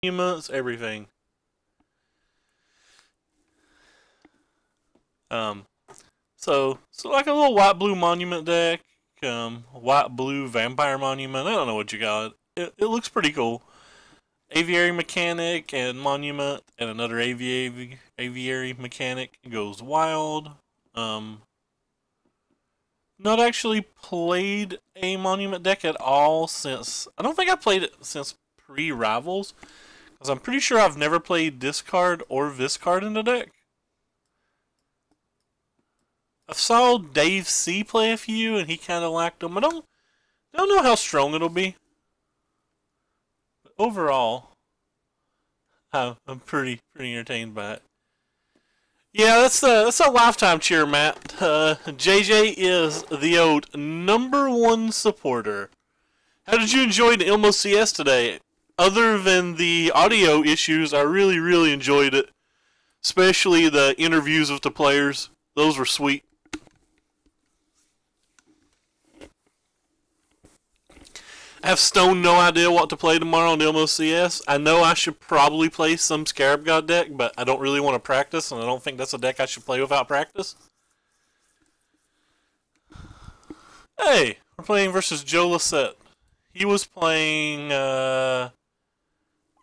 monuments, everything. Um, so like a little white blue monument deck, white blue vampire monument. I don't know what you got. It looks pretty cool. Aviary mechanic and monument, and another aviary mechanic goes wild. Um, Not actually played a monument deck at all since I don't think I played it since pre-Rivals, because I'm pretty sure I've never played this card or this card in the deck. I saw Dave C play a few, and he kind of liked them. I don't know how strong it'll be. But overall, I'm pretty entertained by it. Yeah, that's a lifetime cheer, Matt. JJ is the old #1 supporter. How did you enjoy the Ilmo CS today? Other than the audio issues, I really enjoyed it. Especially the interviews with the players. Those were sweet. I have stone no idea what to play tomorrow on Ilmo CS. I know I should probably play some Scarab God deck, but I don't really want to practice, and I don't think that's a deck I should play without practice. Hey, we're playing versus Joe Lissette. He was playing, I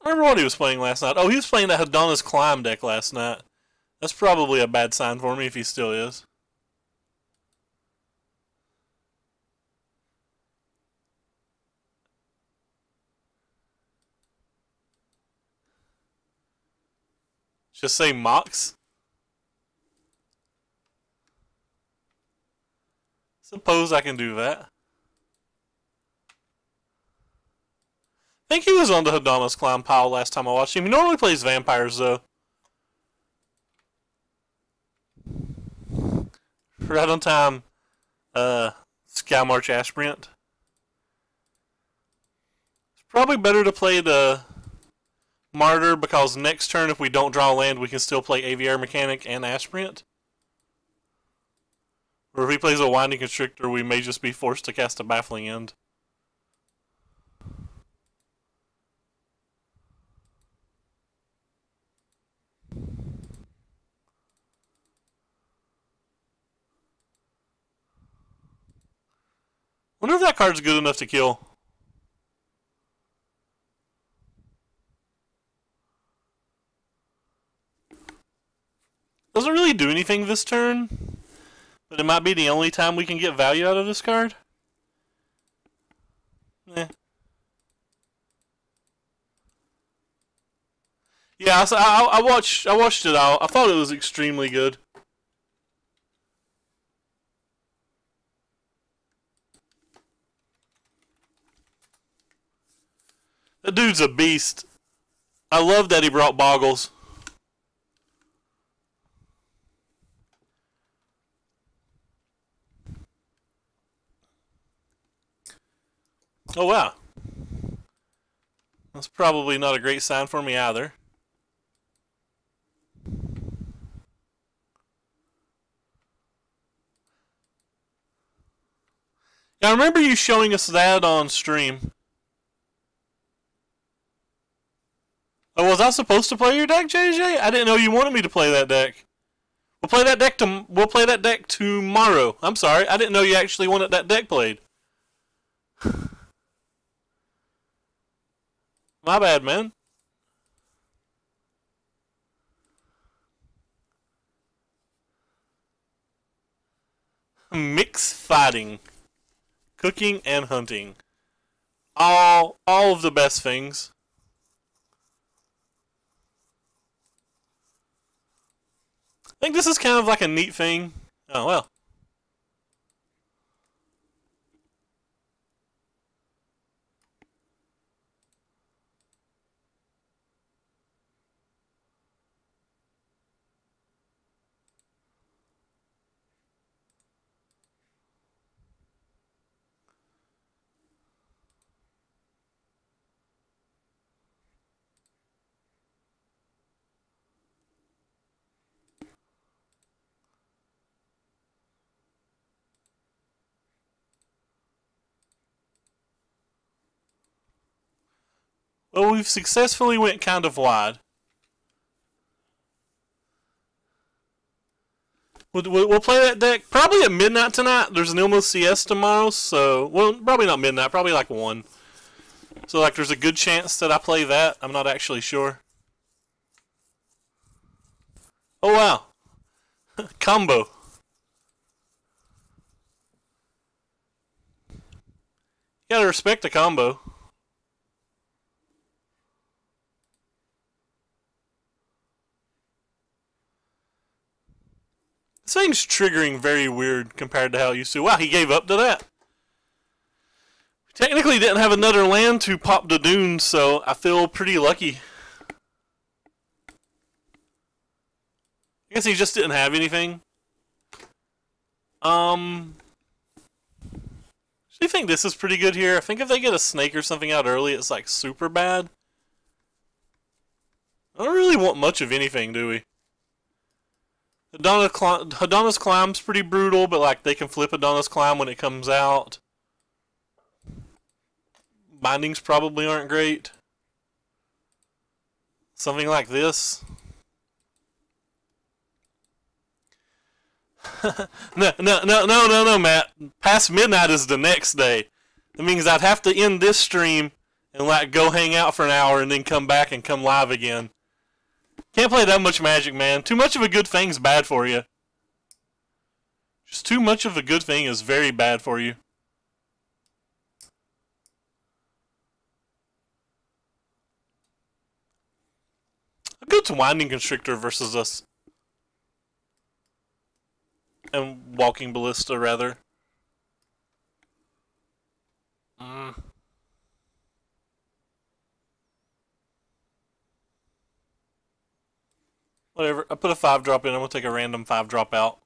remember what he was playing last night. Oh, he was playing that Hadana's Climb deck last night. That's probably a bad sign for me if he still is. Just say Mox. Suppose I can do that. I think he was on the Hadana's Climb pile last time I watched him. He normally plays vampires, though. Right on time, Skymarch Ashbrant. It's probably better to play the Martyr, because next turn, if we don't draw land, we can still play Aviary Mechanic and Ashbrant. Or if he plays a Winding Constrictor, we may just be forced to cast a Baffling End. Wonder if that card's good enough to kill. Doesn't really do anything this turn, but it might be the only time we can get value out of this card. Eh. Yeah, I watched it out. I thought it was extremely good. That dude's a beast. I love that he brought Boggles. Oh wow. That's probably not a great sign for me either. Yeah, I remember you showing us that on stream. Oh, was I supposed to play your deck, JJ? I didn't know you wanted me to play that deck. We'll play that deck tomorrow. I'm sorry, I didn't know you actually wanted that deck played. My bad, man. Mix fighting, cooking, and hunting. All of the best things. I think this is kind of like a neat thing. Oh well. Well, we've successfully went kind of wide. We'll play that deck probably at midnight tonight. There's an Ilmo CS tomorrow, so... Well, probably not midnight, probably like 1. So, like, there's a good chance that I play that. I'm not actually sure. Oh, wow. Combo. You gotta respect the combo. This thing's triggering very weird compared to how it used to. Wow, he gave up to that. Technically didn't have another land to pop the dunes, so I feel pretty lucky. I guess he just didn't have anything. I think this is pretty good here. I think if they get a snake or something out early, it's like super bad. I don't really want much of anything, do we? Hadana's Climb's pretty brutal, but like they can flip Hadana's Climb when it comes out. Bindings probably aren't great. Something like this. No, Matt. Past midnight is the next day. That means I'd have to end this stream and like go hang out for an hour and then come back and come live again. Can't play that much Magic, man. Too much of a good thing's bad for you. Just too much of a good thing is very bad for you. A good Winding Constrictor versus us. And Walking Ballista, rather. Whatever. I put a 5-drop in. I'm going to take a random 5-drop out.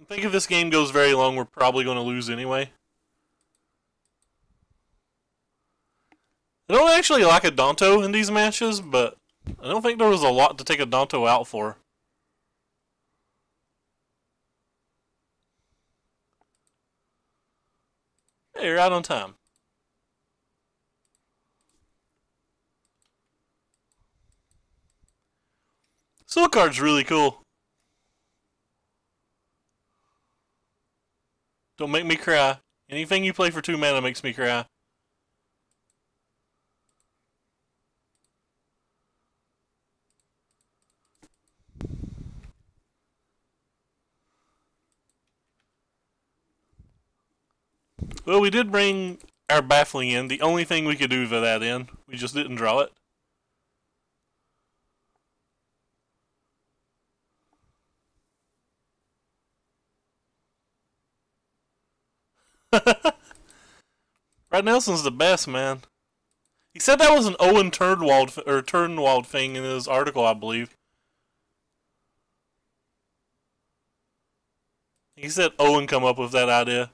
I think if this game goes very long, we're probably going to lose anyway. I don't actually like a Danto in these matches, but I don't think there was a lot to take a Danto out for. Hey, you're out on time. Silcard's really cool. Don't make me cry. Anything you play for 2 mana makes me cry. Well, we did bring our Baffling in. The only thing we could do for that in. We just didn't draw it. Brad Nelson's the best, man. He said that was an Owen Turnwald thing in his article, I believe. He said Owen come up with that idea.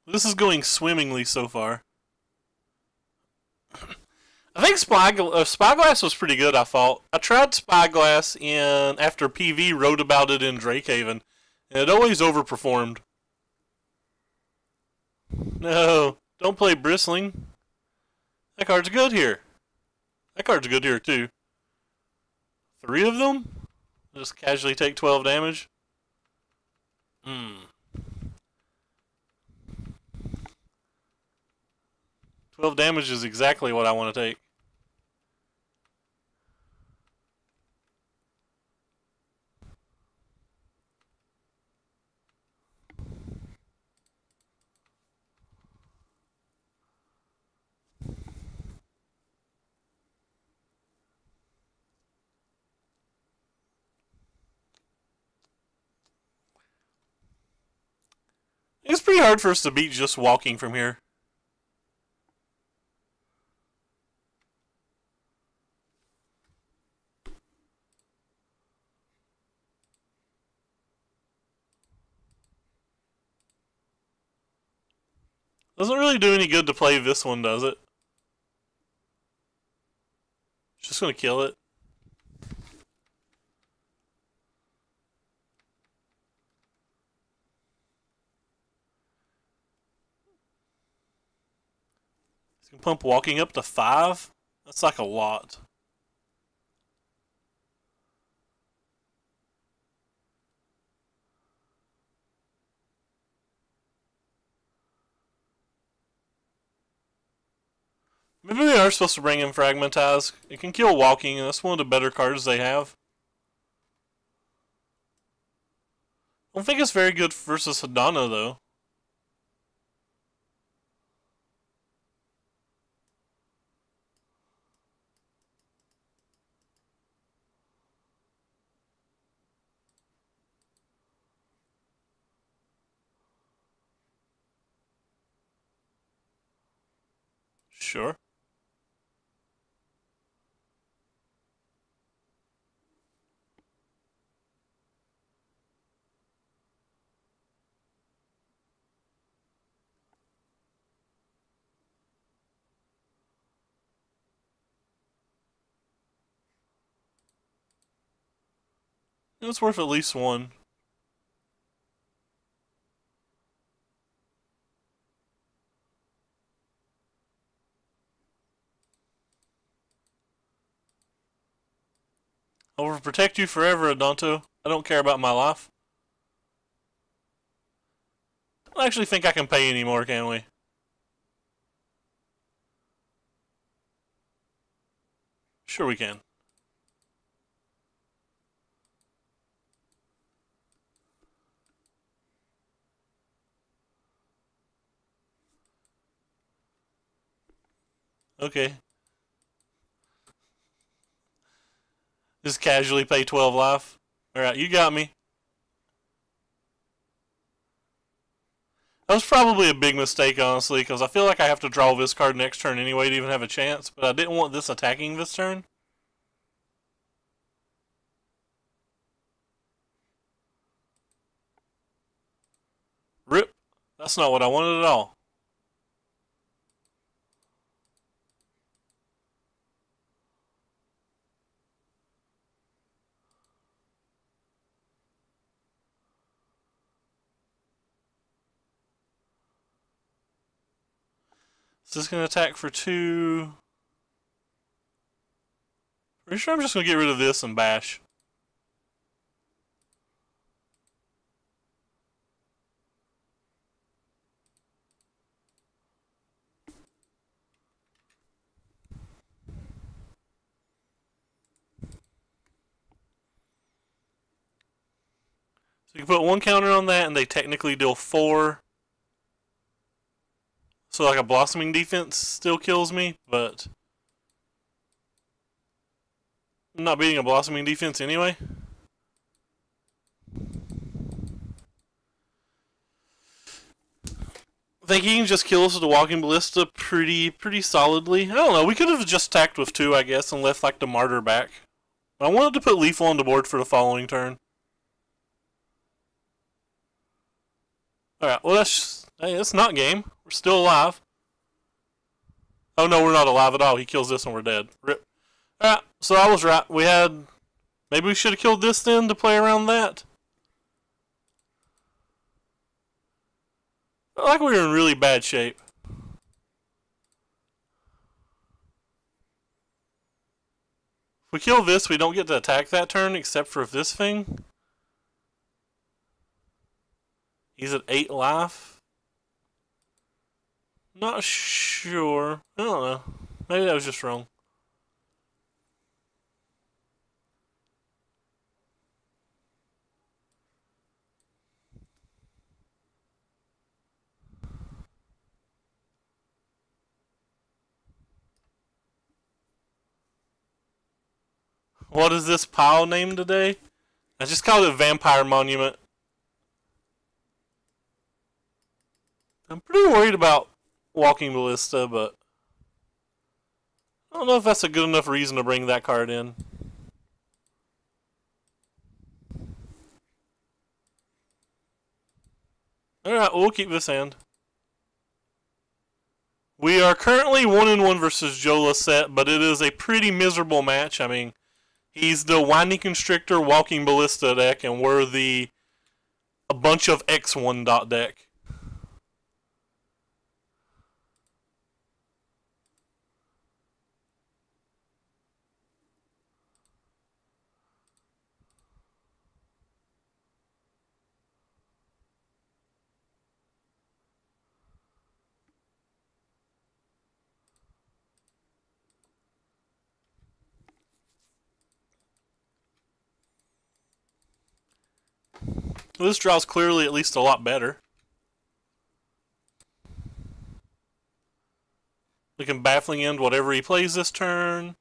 This is going swimmingly so far. I think Spyglass was pretty good, I thought. I tried Spyglass after PV wrote about it in Drakehaven, and it always overperformed. No, don't play Bristling. That card's good here. That card's good here, too. 3 of them? Just casually take 12 damage? 12 damage is exactly what I want to take. It's pretty hard for us to beat just walking from here. Doesn't really do any good to play this one, does it? Just gonna kill it. He's gonna pump walking up to 5. That's like a lot. Maybe we are supposed to bring in Fragmentize. It can kill walking, and that's one of the better cards they have. I don't think it's very good versus Hidana, though. Sure. It's worth at least 1. I will protect you forever, Adonto. I don't care about my life. I don't actually think I can pay anymore, can we? Sure we can. Okay. Just casually pay 12 life. Alright, you got me. That was probably a big mistake, honestly, because I feel like I have to draw this card next turn anyway to even have a chance, but I didn't want this attacking this turn. Rip. That's not what I wanted at all. Is this going to attack for 2? Pretty sure I'm just going to get rid of this and bash. So you can put 1 counter on that and they technically deal 4. So like a Blossoming Defense still kills me, but I'm not beating a Blossoming Defense anyway. I think he can just kill us with the Walking Ballista pretty solidly. I don't know, we could have just attacked with 2, I guess, and left like the Martyr back. But I wanted to put Lethal on the board for the following turn. Alright, well that's not game. We're still alive. Oh no, we're not alive at all. He kills this and we're dead. Rip. Alright, so I was right. Maybe we should have killed this then to play around that. I felt like we were in really bad shape. If we kill this, we don't get to attack that turn except for this thing. He's at 8 life. Not sure. I don't know. Maybe that was just wrong. What is this pile named today? I just called it Vampire Monument. I'm pretty worried about Walking Ballista, but I don't know if that's a good enough reason to bring that card in. Alright, we'll keep this hand. We are currently 1-1 versus Joe Lissette, but it is a pretty miserable match. I mean, he's the Winding Constrictor Walking Ballista deck, and we're a bunch of X1 dot deck. This draw's clearly at least a lot better. We can Baffling End whatever he plays this turn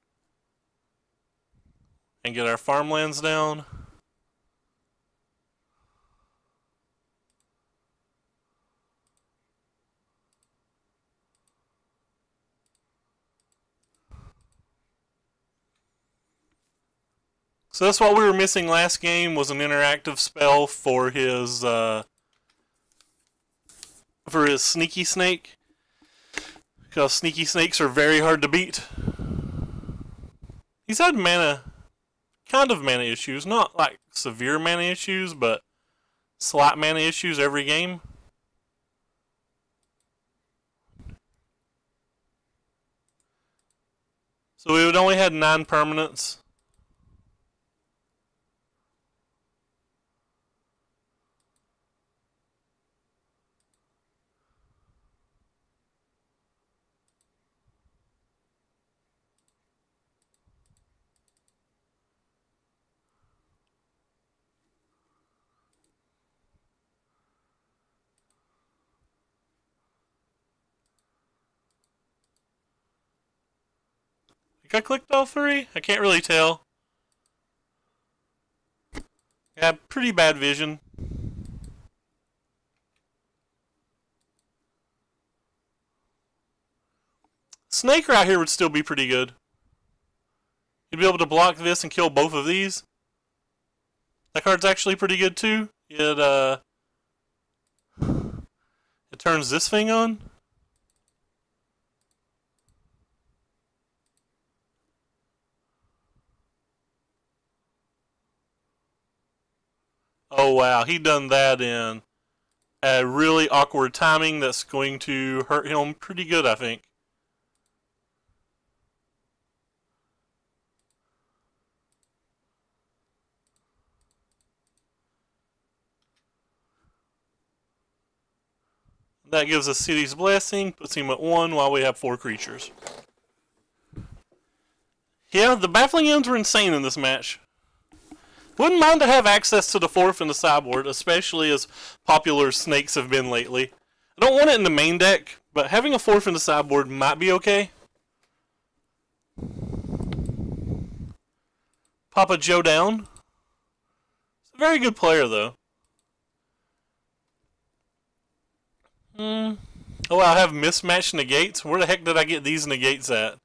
and get our farmlands down. So that's what we were missing last game, was an interactive spell for his Sneaky Snake. Because Sneaky Snakes are very hard to beat. He's had kind of mana issues. Not like severe mana issues, but slight mana issues every game. So we would only had 9 permanents. I clicked all 3? I can't really tell. Yeah, pretty bad vision. Snake right here would still be pretty good. You'd be able to block this and kill both of these. That card's actually pretty good too. It turns this thing on. Oh wow, he done that in a really awkward timing that's going to hurt him pretty good, I think. That gives us City's Blessing, puts him at 1 while we have 4 creatures. Yeah, the Baffling Ends were insane in this match. Wouldn't mind to have access to the 4th in the sideboard, especially as popular snakes have been lately. I don't want it in the main deck, but having a 4th in the sideboard might be okay. Papa Joe down. He's a very good player, though. Oh, I have mismatched negates? Where the heck did I get these negates at? I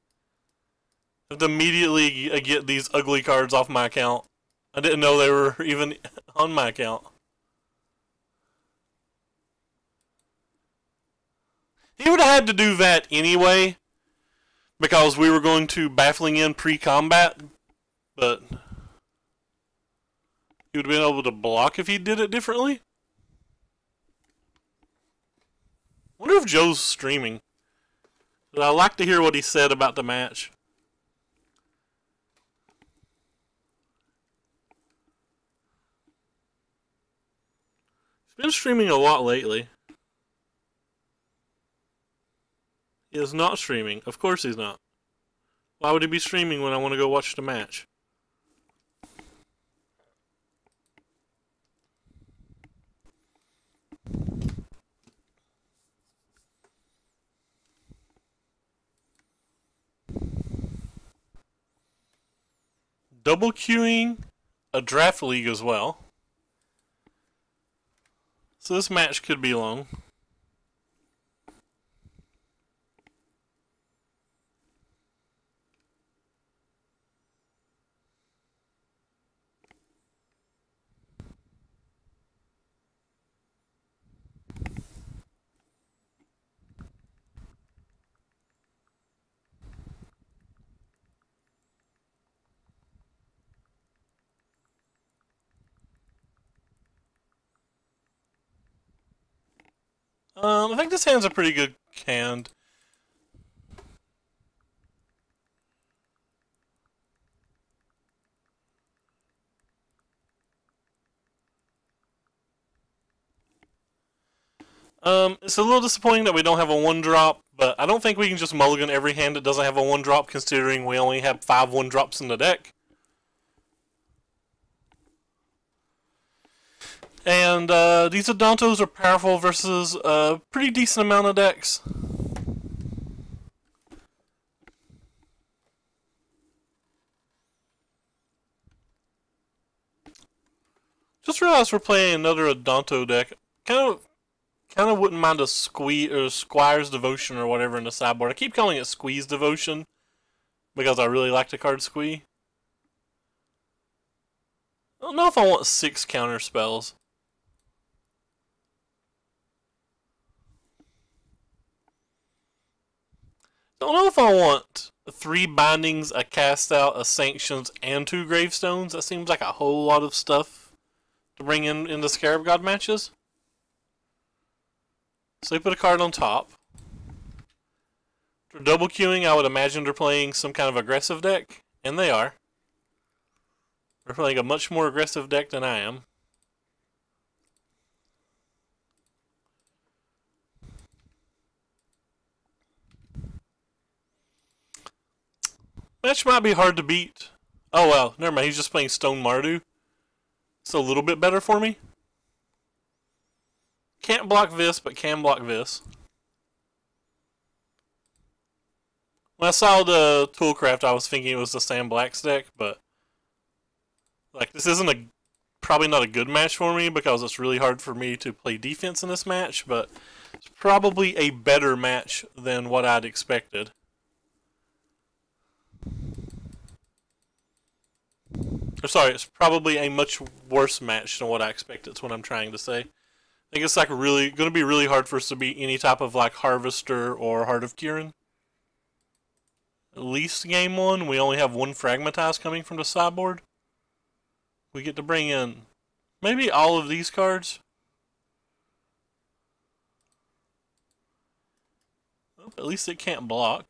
have to immediately get these ugly cards off my account. I didn't know they were even on my account. He would have had to do that anyway, because we were going to Baffling End pre-combat, but he would have been able to block if he did it differently. I wonder if Joe's streaming. But I'd like to hear what he said about the match. He's been streaming a lot lately. He is not streaming. Of course he's not. Why would he be streaming when I want to go watch the match? Double queuing a draft league as well. So this match could be long. I think this hand's a pretty good hand. It's a little disappointing that we don't have a 1-drop, but I don't think we can just mulligan every hand that doesn't have a 1-drop, considering we only have 5 1-drops in the deck. And these Odontos are powerful versus a pretty decent amount of decks. Just realized we're playing another Odonto deck. Kind of wouldn't mind a Squire's Devotion or whatever in the sideboard. I keep calling it Squeeze Devotion because I really like the card Squee. I don't know if I want 6 counter spells. Don't know if I want 3 bindings, a cast out, a sanctions, and 2 gravestones. That seems like a whole lot of stuff to bring in the Scarab God matches. So they put a card on top. For double queuing, I would imagine they're playing some kind of aggressive deck, and they are. They're playing a much more aggressive deck than I am. Match might be hard to beat. Oh well, never mind. He's just playing Stone Mardu. It's a little bit better for me. Can't block this, but can block this. When I saw the Toolcraft, I was thinking it was the Sam Black's deck, but like this isn't probably not a good match for me because it's really hard for me to play defense in this match, but it's probably a better match than what I'd expected. Or sorry, it's probably a much worse match than what I expected. That's what I'm trying to say. I think it's like really going to be really hard for us to beat any type of like Harvester or Heart of Kirin. At least game 1, we only have 1 Fragmatize coming from the sideboard. We get to bring in maybe all of these cards. Oh, at least it can't block.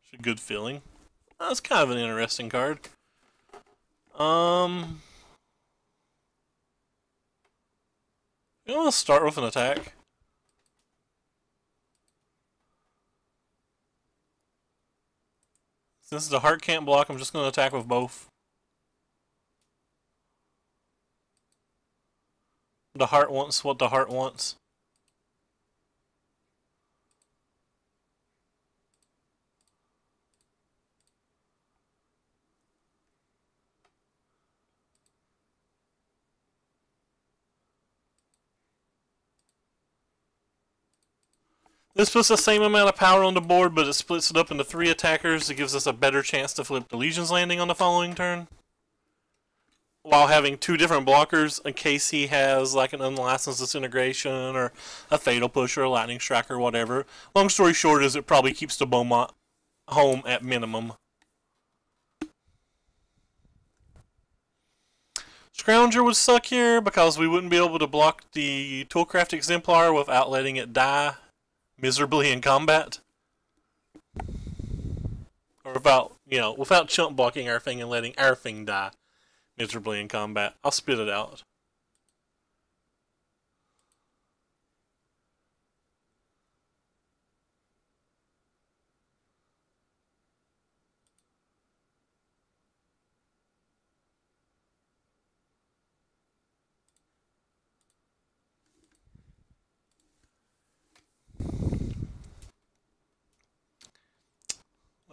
It's a good feeling. That's kind of an interesting card. I'm gonna start with an attack. Since the heart can't block, I'm just gonna attack with both. The heart wants what the heart wants. This puts the same amount of power on the board, but it splits it up into 3 attackers. It gives us a better chance to flip the Legion's Landing on the following turn, while having 2 different blockers in case he has like an Unlicensed Disintegration or a Fatal Push or a Lightning Strike or whatever. Long story short is it probably keeps the Beaumont home at minimum. Scrounger would suck here because we wouldn't be able to block the Toolcraft Exemplar without letting it die miserably in combat. Or without chump blocking our thing and letting our thing die miserably in combat. I'll spit it out.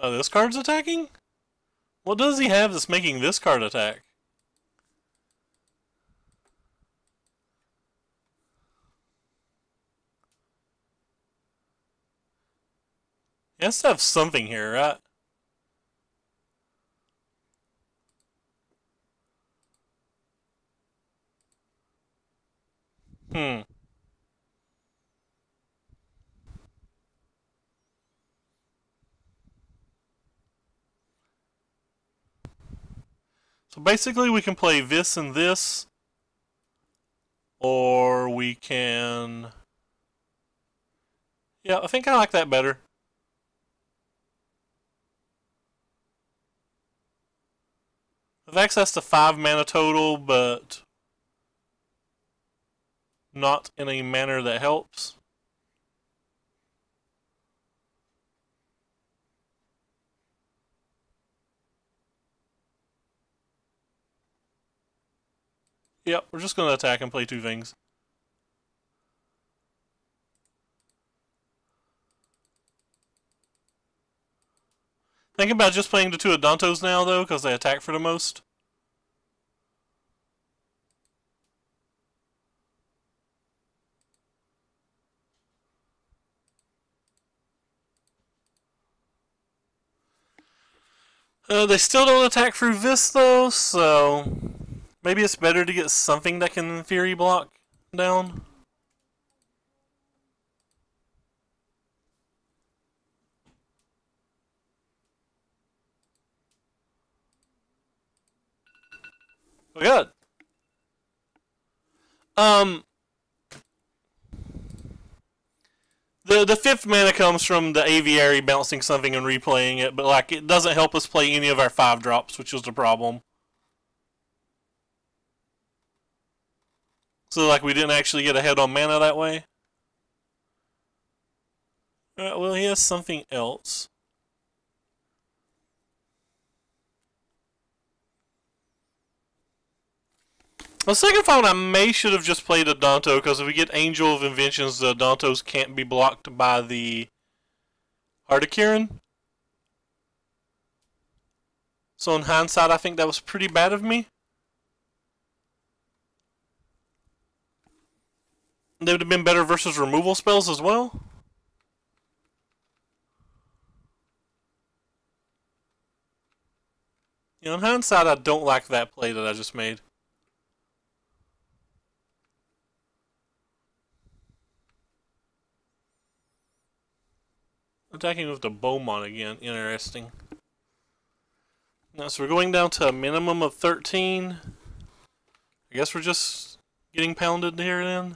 Oh, this card's attacking? What does he have that's making this card attack? He has to have something here, right? Hmm. So basically we can play this and this, or we can... Yeah, I think I like that better. I've access to 5 mana total, but not in a manner that helps. Yep, we're just going to attack and play 2 things. Thinking about just playing the 2 Adantos now, though, because they attack for the most. They still don't attack through this, though, so maybe it's better to get something that can, in theory, block down. Oh, good. The 5th mana comes from the Aviary bouncing something and replaying it, but like it doesn't help us play any of our 5 drops, which is the problem. So like we didn't actually get ahead on mana that way. Alright, well he has something else. The second phone I may should have just played Adanto, because if we get Angel of Inventions, the Adantos can't be blocked by the Heart of Kiran. So in hindsight, I think that was pretty bad of me. They would have been better versus removal spells as well. You know, in hindsight, I don't like that play that I just made. Attacking with the Beaumont again. Interesting. Now, so we're going down to a minimum of 13. I guess we're just getting pounded here then.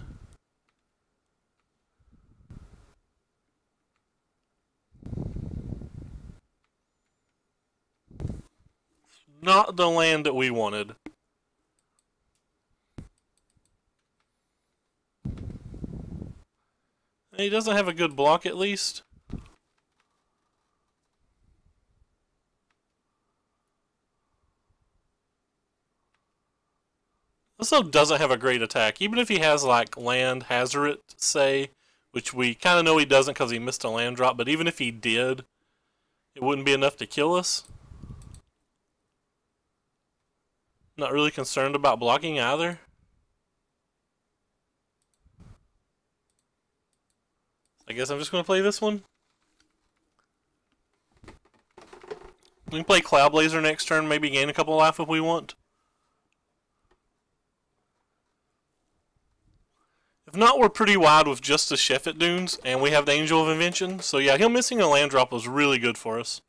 Not the land that we wanted. He doesn't have a good block at least. Also doesn't have a great attack. Even if he has like land Hazoret, say, which we kind of know he doesn't because he missed a land drop, but even if he did, it wouldn't be enough to kill us. Not really concerned about blocking either. I guess I'm just going to play this one. We can play Cloudblazer next turn, maybe gain a couple life if we want. If not, we're pretty wide with just the Sheffet Dunes, and we have the Angel of Invention. So yeah, him missing a land drop was really good for us.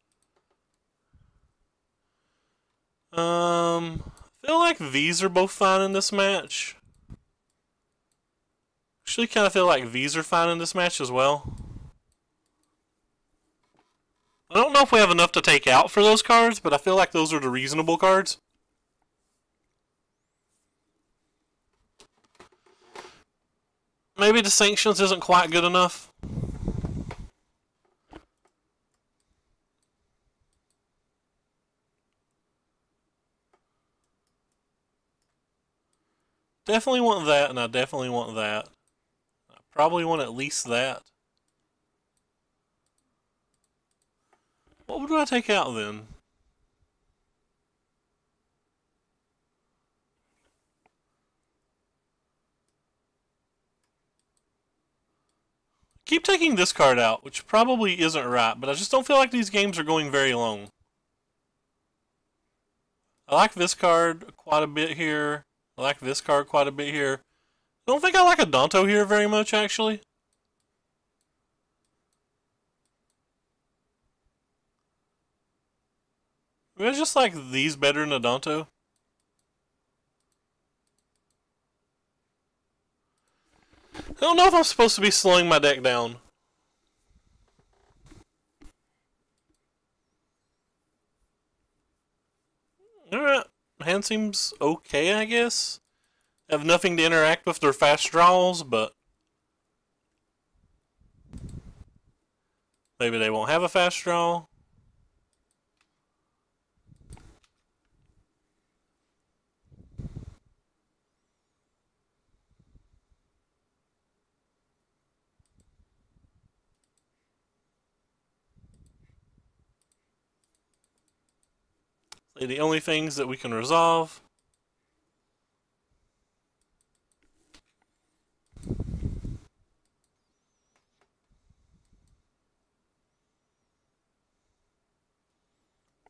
I feel like these are both fine in this match. Actually, kind of feel like these are fine in this match as well. I don't know if we have enough to take out for those cards, but I feel like those are the reasonable cards. Maybe the Sanctions isn't quite good enough. Definitely want that, and I definitely want that. I probably want at least that. What would I take out then? Keep taking this card out, which probably isn't right, but I just don't feel like these games are going very long. I like this card quite a bit here. I like this card quite a bit here. I don't think I like Adanto here very much, actually. I just like these better than Adanto. I don't know if I'm supposed to be slowing my deck down. Alright, hand seems okay, I guess. Have nothing to interact with their fast draws, but maybe they won't have a fast draw. The only things that we can resolve.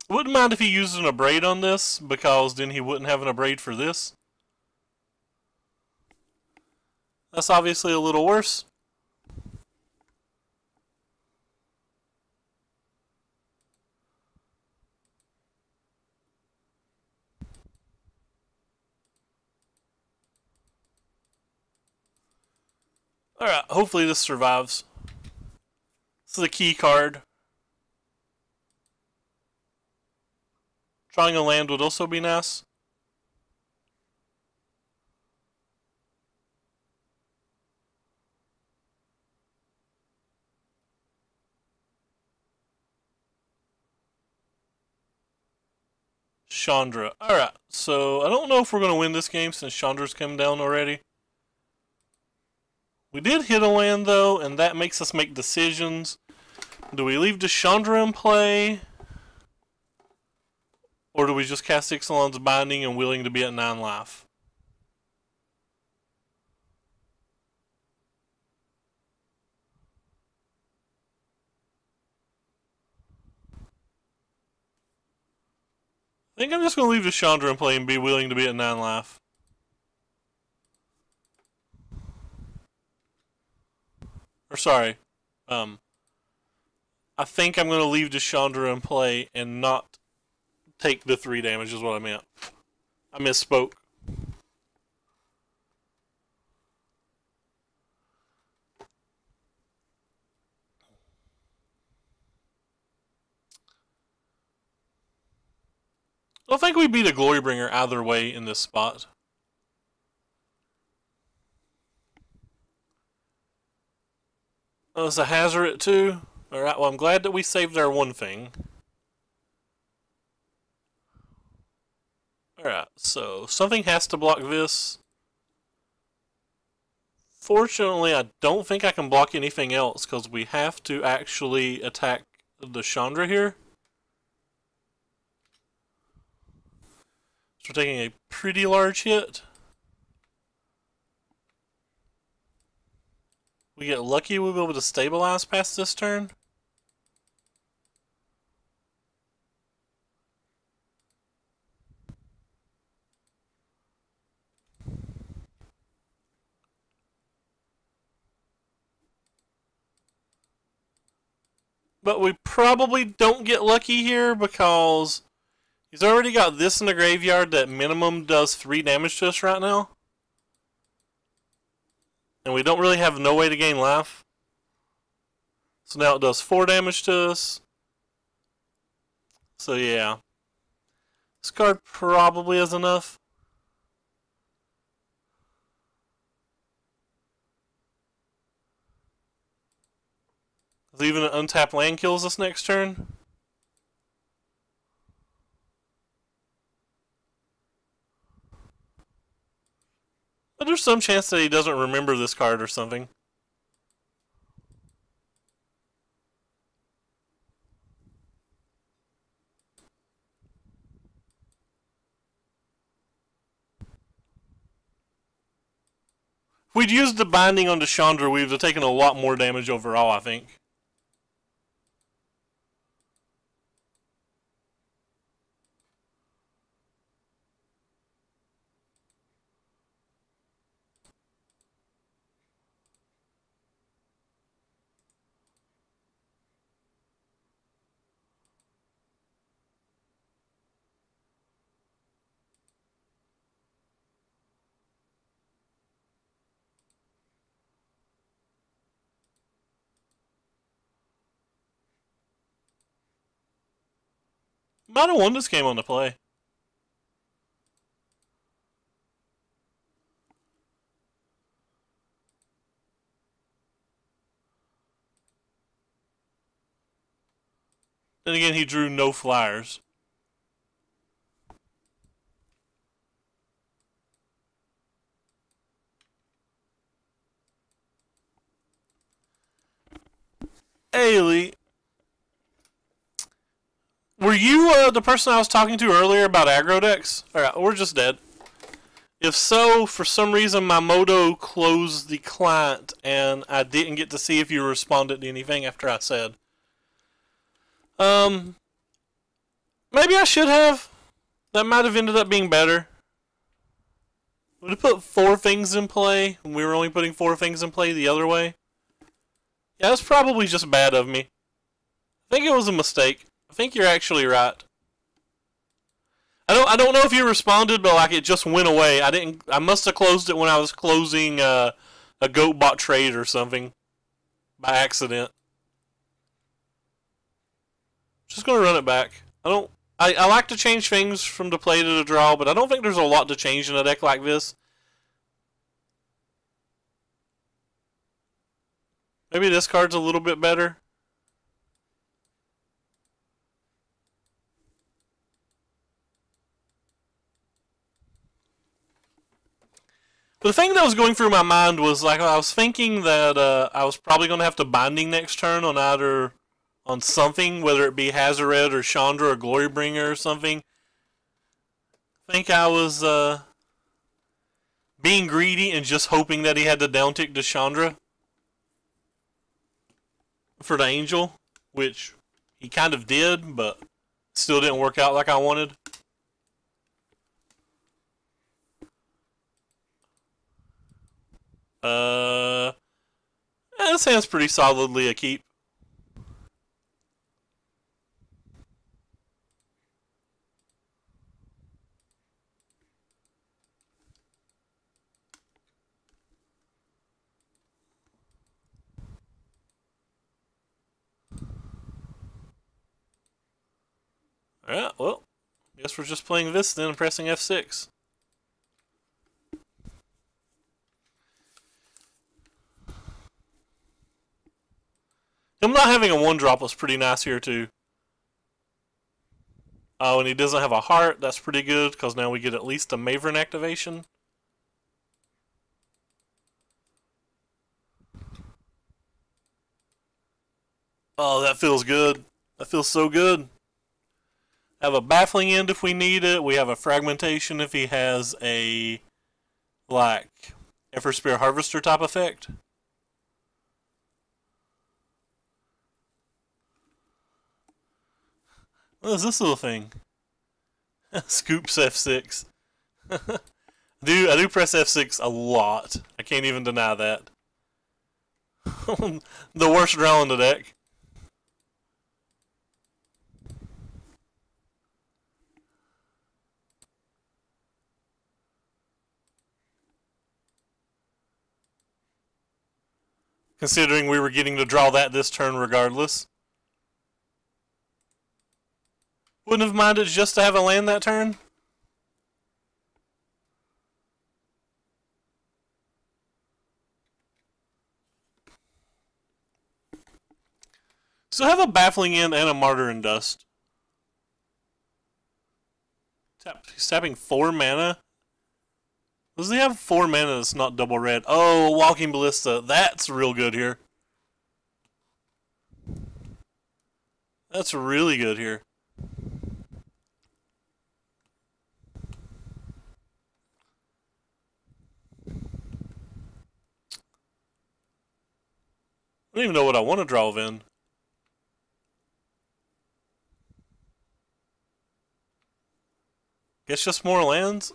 Wouldn't mind if he used an abrade on this, because then he wouldn't have an abrade for this. That's obviously a little worse. Alright, hopefully this survives. This is a key card. Drawing a land would also be nice. Chandra. Alright, so I don't know if we're going to win this game since Chandra's come down already. We did hit a land though, and that makes us make decisions. Do we leave Chandra in play? Or do we just cast Ixalan's Binding and willing to be at 9 life? I think I'm just going to leave Chandra in play and be willing to be at 9 life. Or sorry, I think I'm going to leave Chandra in play and not take the 3 damage is what I meant. I misspoke. I don't think we beat a Glorybringer either way in this spot. Oh, it's a Hazoret too? Alright, well I'm glad that we saved our one thing. Alright, so something has to block this. Fortunately, I don't think I can block anything else because we have to actually attack the Chandra here. So we're taking a pretty large hit. We get lucky, we'll be able to stabilize past this turn. But we probably don't get lucky here because he's already got this in the graveyard that minimum does 3 damage to us right now. And we don't really have no way to gain life. So now it does 4 damage to us. So yeah. This card probably is enough. Even an untapped land kills us next turn. But there's some chance that he doesn't remember this card or something. If we'd used the binding on Chandra, we would have taken a lot more damage overall, I think. Might have won this game on the play. Then again, he drew no flyers. Hey, Lee. Were you the person I was talking to earlier about aggro decks? Alright, we're just dead. If so, for some reason my Moto closed the client and I didn't get to see if you responded to anything after I said. Maybe I should have. That might have ended up being better. Would have put 4 things in play, and we were only putting 4 things in play the other way. Yeah, that's probably just bad of me. I think it was a mistake. I think you're actually right. I don't know if you responded, but like it just went away. I must have closed it when I was closing a GoatBot trade or something by accident. Just gonna run it back. I like to change things from the play to the draw, but I don't think there's a lot to change in a deck like this. Maybe this card's a little bit better. But the thing that was going through my mind was like I was thinking that I was probably going to have to Binding next turn on something, whether it be Hazoret or Chandra or Glorybringer or something. I think I was being greedy and just hoping that he had to downtick to Chandra for the Angel, which he kind of did, but still didn't work out like I wanted. That sounds pretty solidly a keep. Alright, well, guess we're just playing this then and pressing F6. Him not having a 1-drop was pretty nice here too. Oh, and he doesn't have a heart. That's pretty good because now we get at least a Maven activation. Oh, that feels good. That feels so good. Have a Baffling End if we need it. We have a Fragmentation if he has a, like, Everspear Harvester type effect. What is this little thing? Scoops F6. I do press F6 a lot. I can't even deny that. The worst draw in the deck. Considering we were getting to draw that this turn regardless. Wouldn't have minded just to have a land that turn. So have a Baffling End and a Martyr in Dust. He's tapping 4 mana. Does he have 4 mana that's not double red? Oh, Walking Ballista. That's real good here. That's really good here. I don't even know what I want to draw then. Guess just more lands?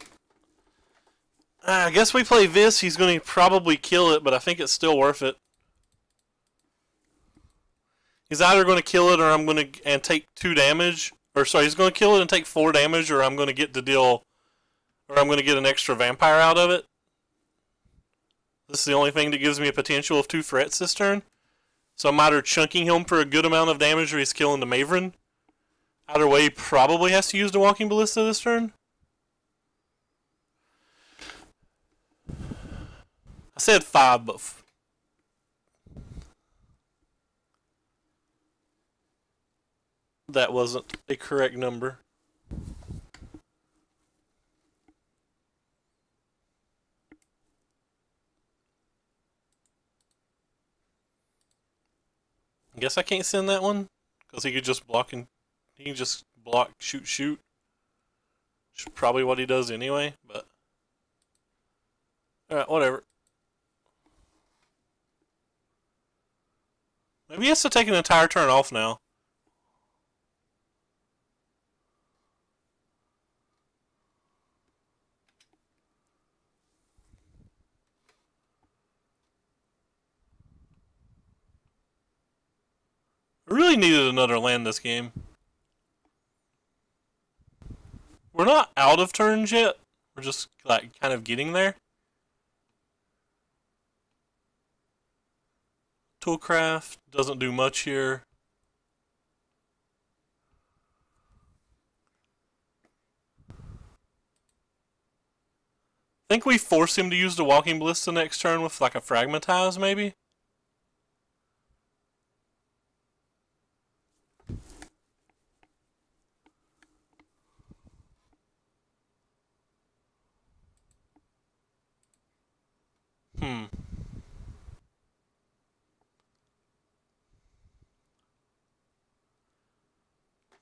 I guess we play this. He's going to probably kill it, but I think it's still worth it. He's either going to kill it or I'm going to take 2 damage. Or sorry, he's going to kill it and take 4 damage, or I'm going to get the deal, or I'm going to get an extra vampire out of it. This is the only thing that gives me a potential of 2 threats this turn. So I'm either chunking him for a good amount of damage or he's killing the Maven. Either way, he probably has to use the Walking Ballista this turn. I said 5, but that wasn't a correct number. I guess I can't send that one because he could just block and he can just block, shoot, shoot. Which is probably what he does anyway, but alright, whatever. Maybe he has to take an entire turn off now. I really needed another land this game. We're not out of turns yet. We're just like kind of getting there. Toolcraft doesn't do much here. I think we force him to use the Walking Ballista next turn with like a Fragmentize maybe.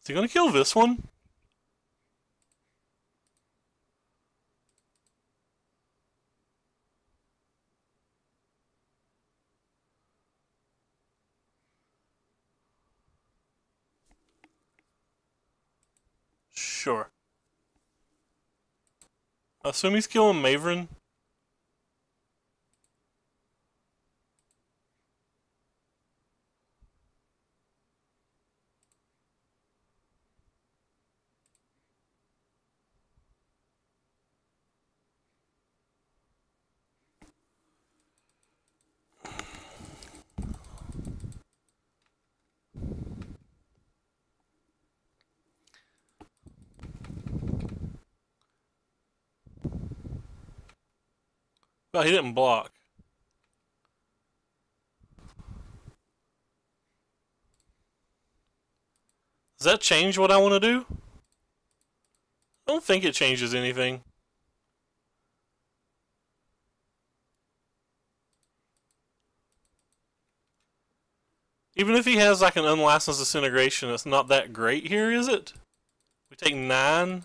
Is he gonna kill this one? Sure. I assume he's killing Maverin. Well, he didn't block. Does that change what I want to do? I don't think it changes anything. Even if he has like an unlicensed disintegration, it's not that great here, is it? We take 9.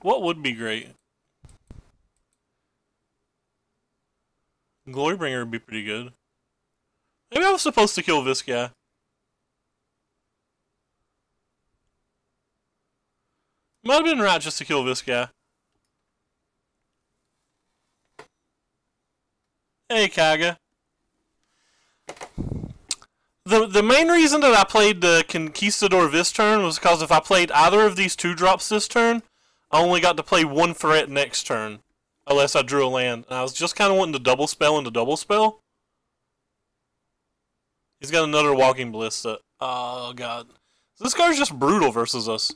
What would be great? Glorybringer would be pretty good. Maybe I was supposed to kill this guy. Might have been right just to kill this guy. Hey, Kaga. The main reason that I played the Conquistador this turn was because if I played either of these 2-drops this turn, I only got to play 1 threat next turn. Unless I drew a land. And I was just kind of wanting to double spell into double spell. He's got another Walking Ballista. Oh, God. This card's just brutal versus us.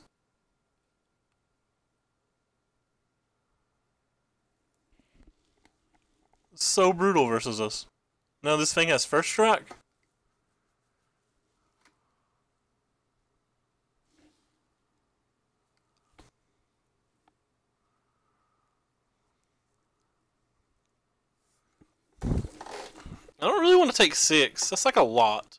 So brutal versus us. Now this thing has first strike. I don't really want to take 6. That's like a lot.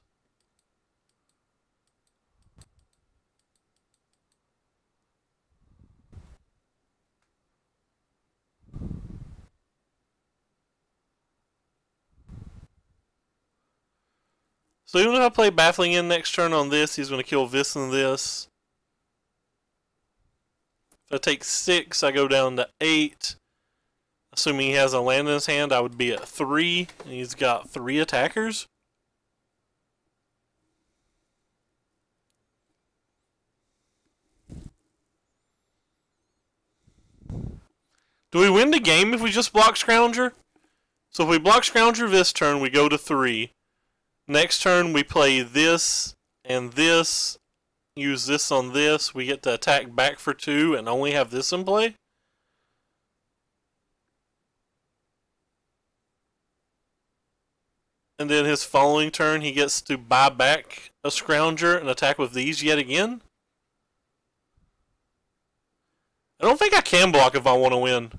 So even if I play Baffling End next turn on this, he's going to kill this and this. If I take 6, I go down to 8. Assuming he has a land in his hand, I would be at 3. And he's got 3 attackers. Do we win the game if we just block Scrounger? So if we block Scrounger this turn, we go to 3. Next turn we play this and this. Use this on this. We get to attack back for 2 and only have this in play. And then his following turn, he gets to buy back a Scrounger and attack with these yet again. I don't think I can block if I want to win.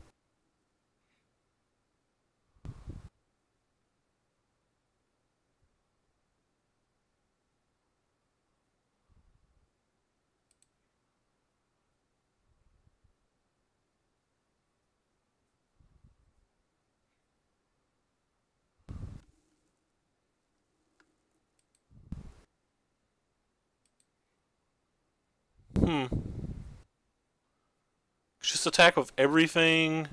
Just attack with everything.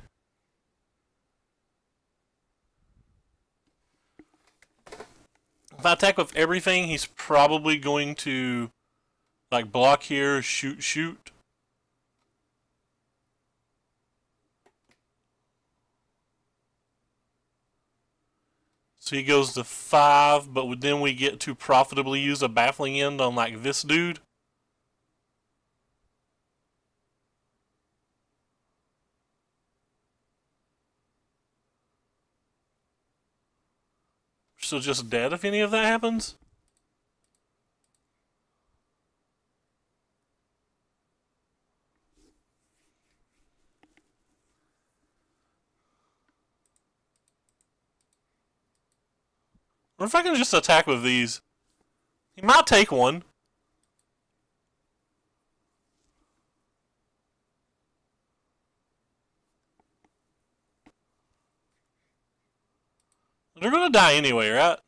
If I attack with everything, he's probably going to like block here, shoot. So he goes to 5, but then we get to profitably use a Baffling End on like this dude. So just dead if any of that happens. Or if I can just attack with these. He might take one. They're gonna die anyway, right?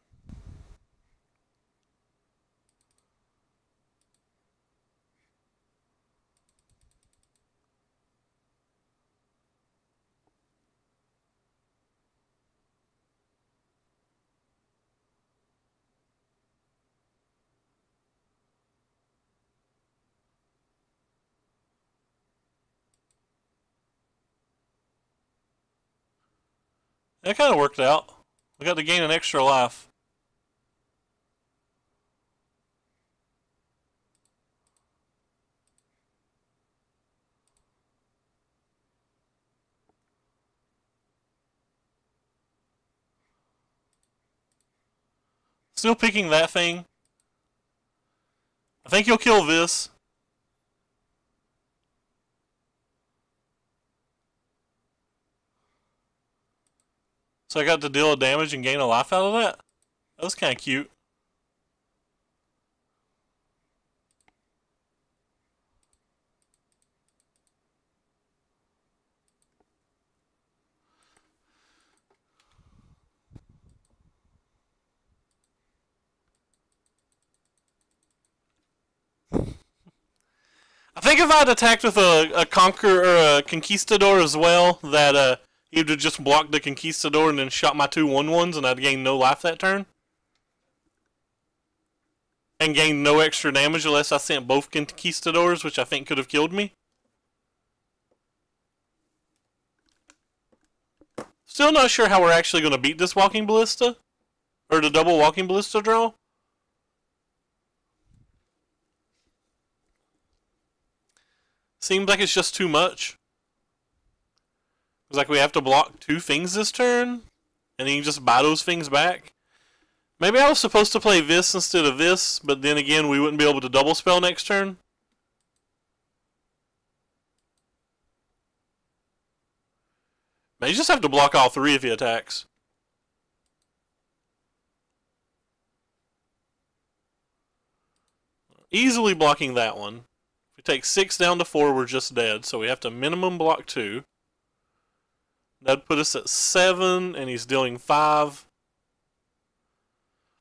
That kind of worked out. We got to gain an extra life. Still picking that thing. I think he'll kill this. So I got to deal a damage and gain a life out of that? That was kind of cute. I think if I'd attacked with a Conqueror or a Conquistador as well, that he would have just blocked the Conquistador and then shot my 2 1/1s and I'd gain no life that turn. And gained no extra damage unless I sent both Conquistadors, which I think could have killed me. Still not sure how we're actually going to beat this Walking Ballista. Or the double Walking Ballista draw. Seems like it's just too much. It's like we have to block 2 things this turn, and then you just buy those things back. Maybe I was supposed to play this instead of this, but then again we wouldn't be able to double spell next turn. But you just have to block all 3 if he attacks. Easily blocking that one. If we take 6 down to 4, we're just dead, so we have to minimum block 2. That'd put us at 7, and he's dealing 5.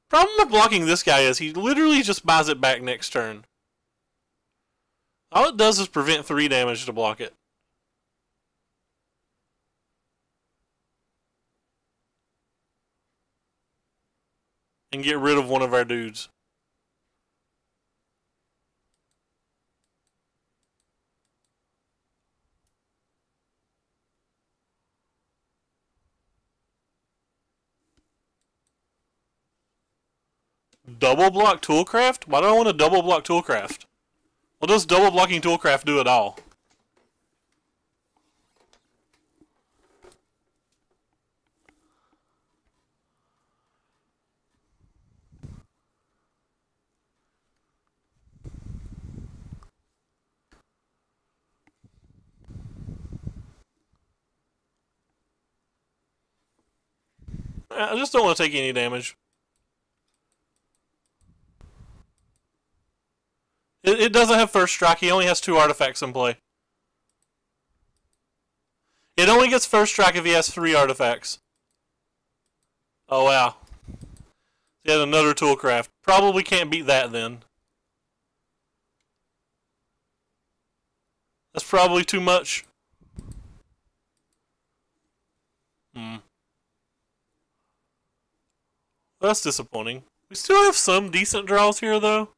Problem with blocking this guy is he literally just buys it back next turn. All it does is prevent 3 damage to block it. And get rid of one of our dudes. Double block Toolcraft? Why do I want to double block Toolcraft? What does double blocking Toolcraft do at all? I just don't want to take any damage. It doesn't have first strike. He only has 2 artifacts in play. It only gets first strike if he has 3 artifacts. Oh, wow. He had another Toolcraft. Probably can't beat that then. That's probably too much. That's disappointing. We still have some decent draws here, though.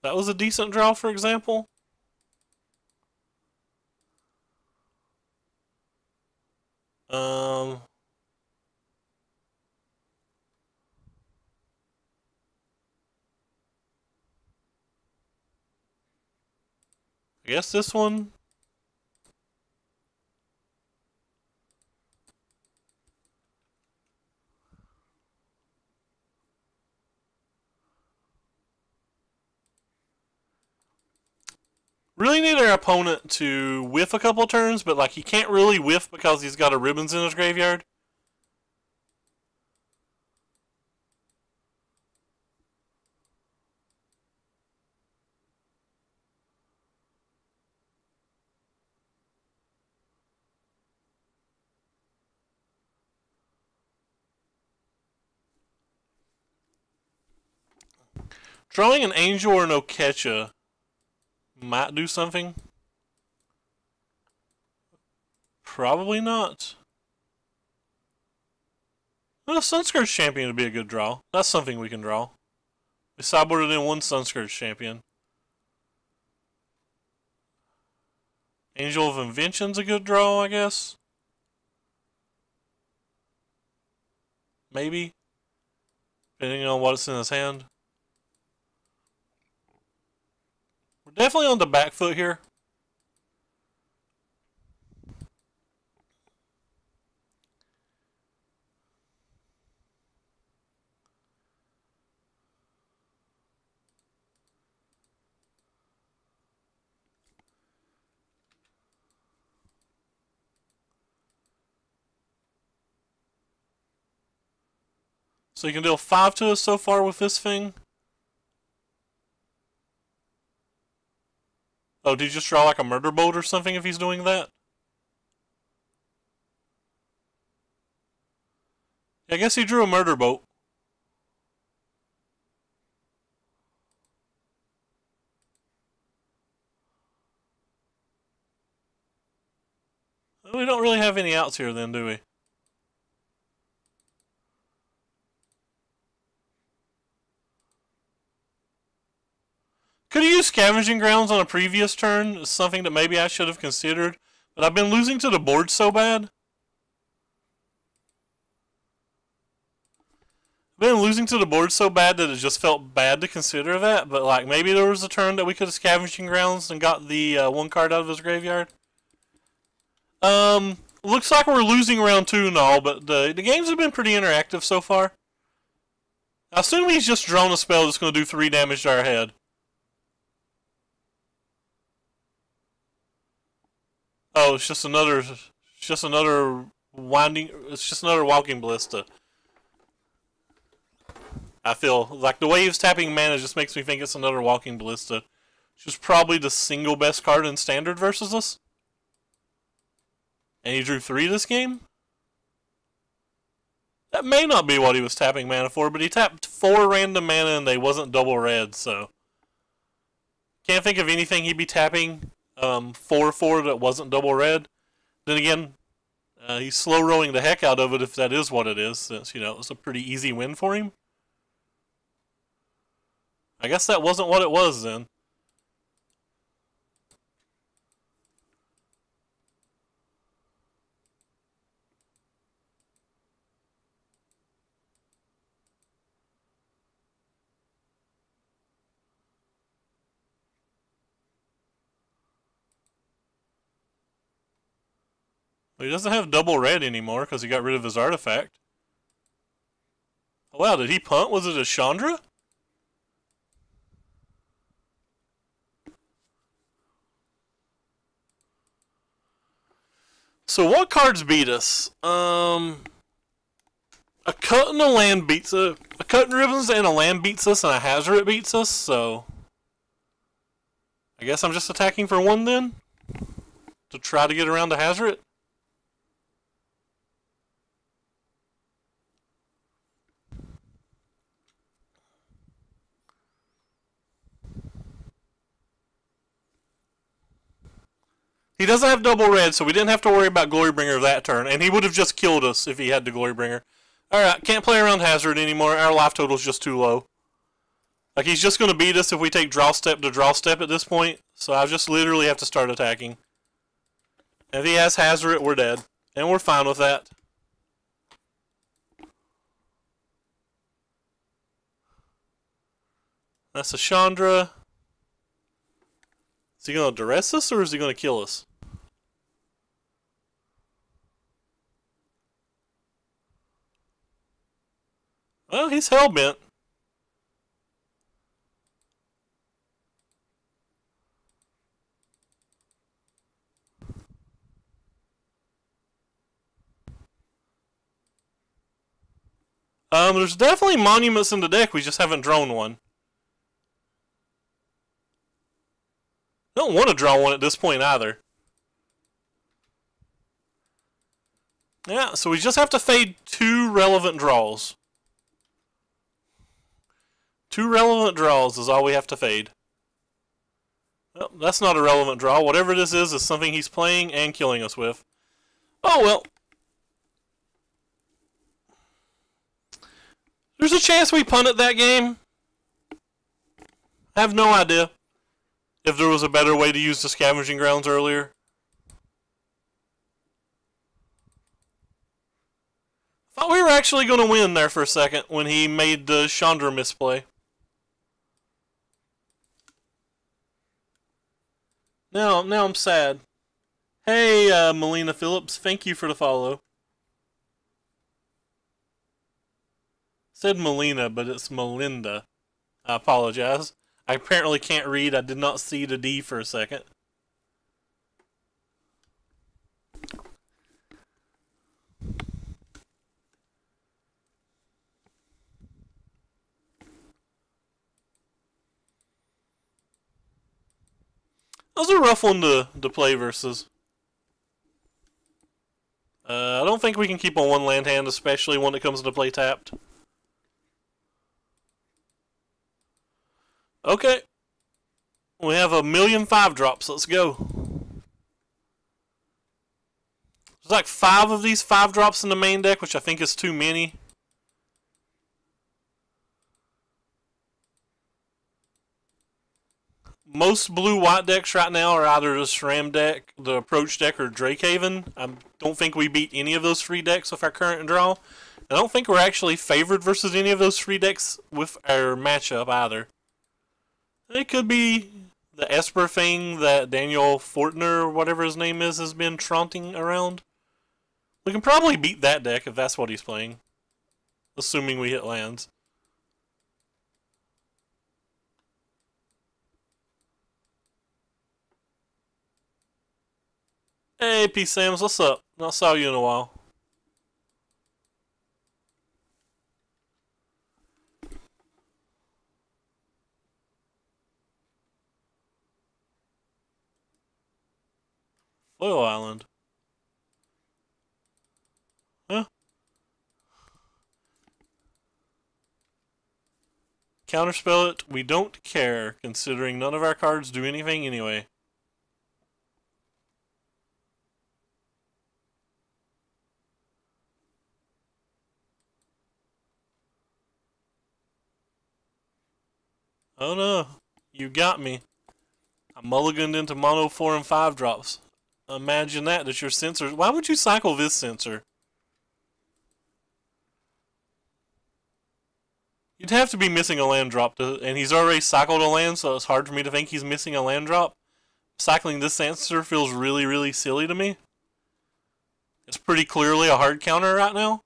That was a decent draw, for example. I guess this one. Really need our opponent to whiff a couple turns, but like he can't really whiff because he's got a ribbons in his graveyard. Drawing an Angel or no Ketcha might do something. Probably not. Well, Sunscourge Champion would be a good draw. That's something we can draw. We sideboarded in 1 Sunscourge Champion. Angel of Invention's a good draw, I guess. Maybe. Depending on what's in his hand. We're definitely on the back foot here. So you can deal 5 to us so far with this thing. Oh, did you just draw like a Murder Bolt or something if he's doing that? Yeah, I guess he drew a Murder Bolt. We don't really have any outs here then, do we? Could have used Scavenging Grounds on a previous turn, something that maybe I should have considered, but I've been losing to the board so bad. I've been losing to the board so bad that it just felt bad to consider that, but like maybe there was a turn that we could have Scavenging Grounds and got the 1 card out of his graveyard. Looks like we're losing round 2 and all, but the games have been pretty interactive so far. I assume he's just drawn a spell that's going to do 3 damage to our head. Oh, it's just another Walking Ballista. I feel like the way he's tapping mana just makes me think it's another Walking Ballista. Which is probably the single best card in Standard versus us. And he drew 3 this game? That may not be what he was tapping mana for, but he tapped 4 random mana and they wasn't double red, so... Can't think of anything he'd be tapping 4/4 that wasn't double red. Then again, he's slow rolling the heck out of it if that is what it is, since, you know, it was a pretty easy win for him. I guess that wasn't what it was then. Well, he doesn't have double red anymore because he got rid of his artifact. Oh, wow, did he punt? Was it a Chandra? So what cards beat us? A cut and a land beats us. A cut and ribbons and a land beats us, and a Hazoret beats us. So I guess I'm just attacking for one then to try to get around the Hazoret. He doesn't have double red, so we didn't have to worry about Glorybringer that turn, and he would have just killed us if he had the Glorybringer. Alright, can't play around Hazoret anymore. Our life total's just too low. Like, he's just going to beat us if we take draw step to draw step at this point, so I just literally have to start attacking. If he has Hazoret, we're dead, and we're fine with that. That's a Chandra. Is he going to duress us, or is he going to kill us? Well, he's hellbent. There's definitely monuments in the deck, we just haven't drawn one. I don't want to draw one at this point either. Yeah, so we just have to fade 2 relevant draws. 2 relevant draws is all we have to fade. Well, that's not a relevant draw. Whatever this is something he's playing and killing us with. Oh well. There's a chance we punted that game. I have no idea if there was a better way to use the scavenging grounds earlier. Thought we were actually going to win there for a second when he made the Chandra misplay. Now I'm sad. Hey, Melina Phillips, thank you for the follow. Said Melina, but it's Melinda. I apologize. I apparently can't read. I did not see the D for a second. That was a rough one to play versus. I don't think we can keep on one land hand, especially when it comes to play tapped. Okay. We have 1,000,000 5-drops. Let's go. There's like 5 of these 5-drops in the main deck, which I think is too many. Most blue-white decks right now are either the SRAM deck, the Approach deck, or Drakehaven. I don't think we beat any of those 3 decks with our current draw. I don't think we're actually favored versus any of those 3 decks with our matchup either. It could be the Esper thing that Daniel Fortner, or whatever his name is, has been taunting around. We can probably beat that deck if that's what he's playing. Assuming we hit lands. Hey, P. Sams, what's up? Not saw you in a while. Foil Island. Huh? Counterspell it. We don't care, considering none of our cards do anything anyway. Oh no, you got me. I mulliganed into mono 4 and 5 drops. Imagine that your sensor... Why would you cycle this sensor? You'd have to be missing a land drop, and he's already cycled a land, so it's hard for me to think he's missing a land drop. Cycling this sensor feels really, really silly to me. It's pretty clearly a hard counter right now.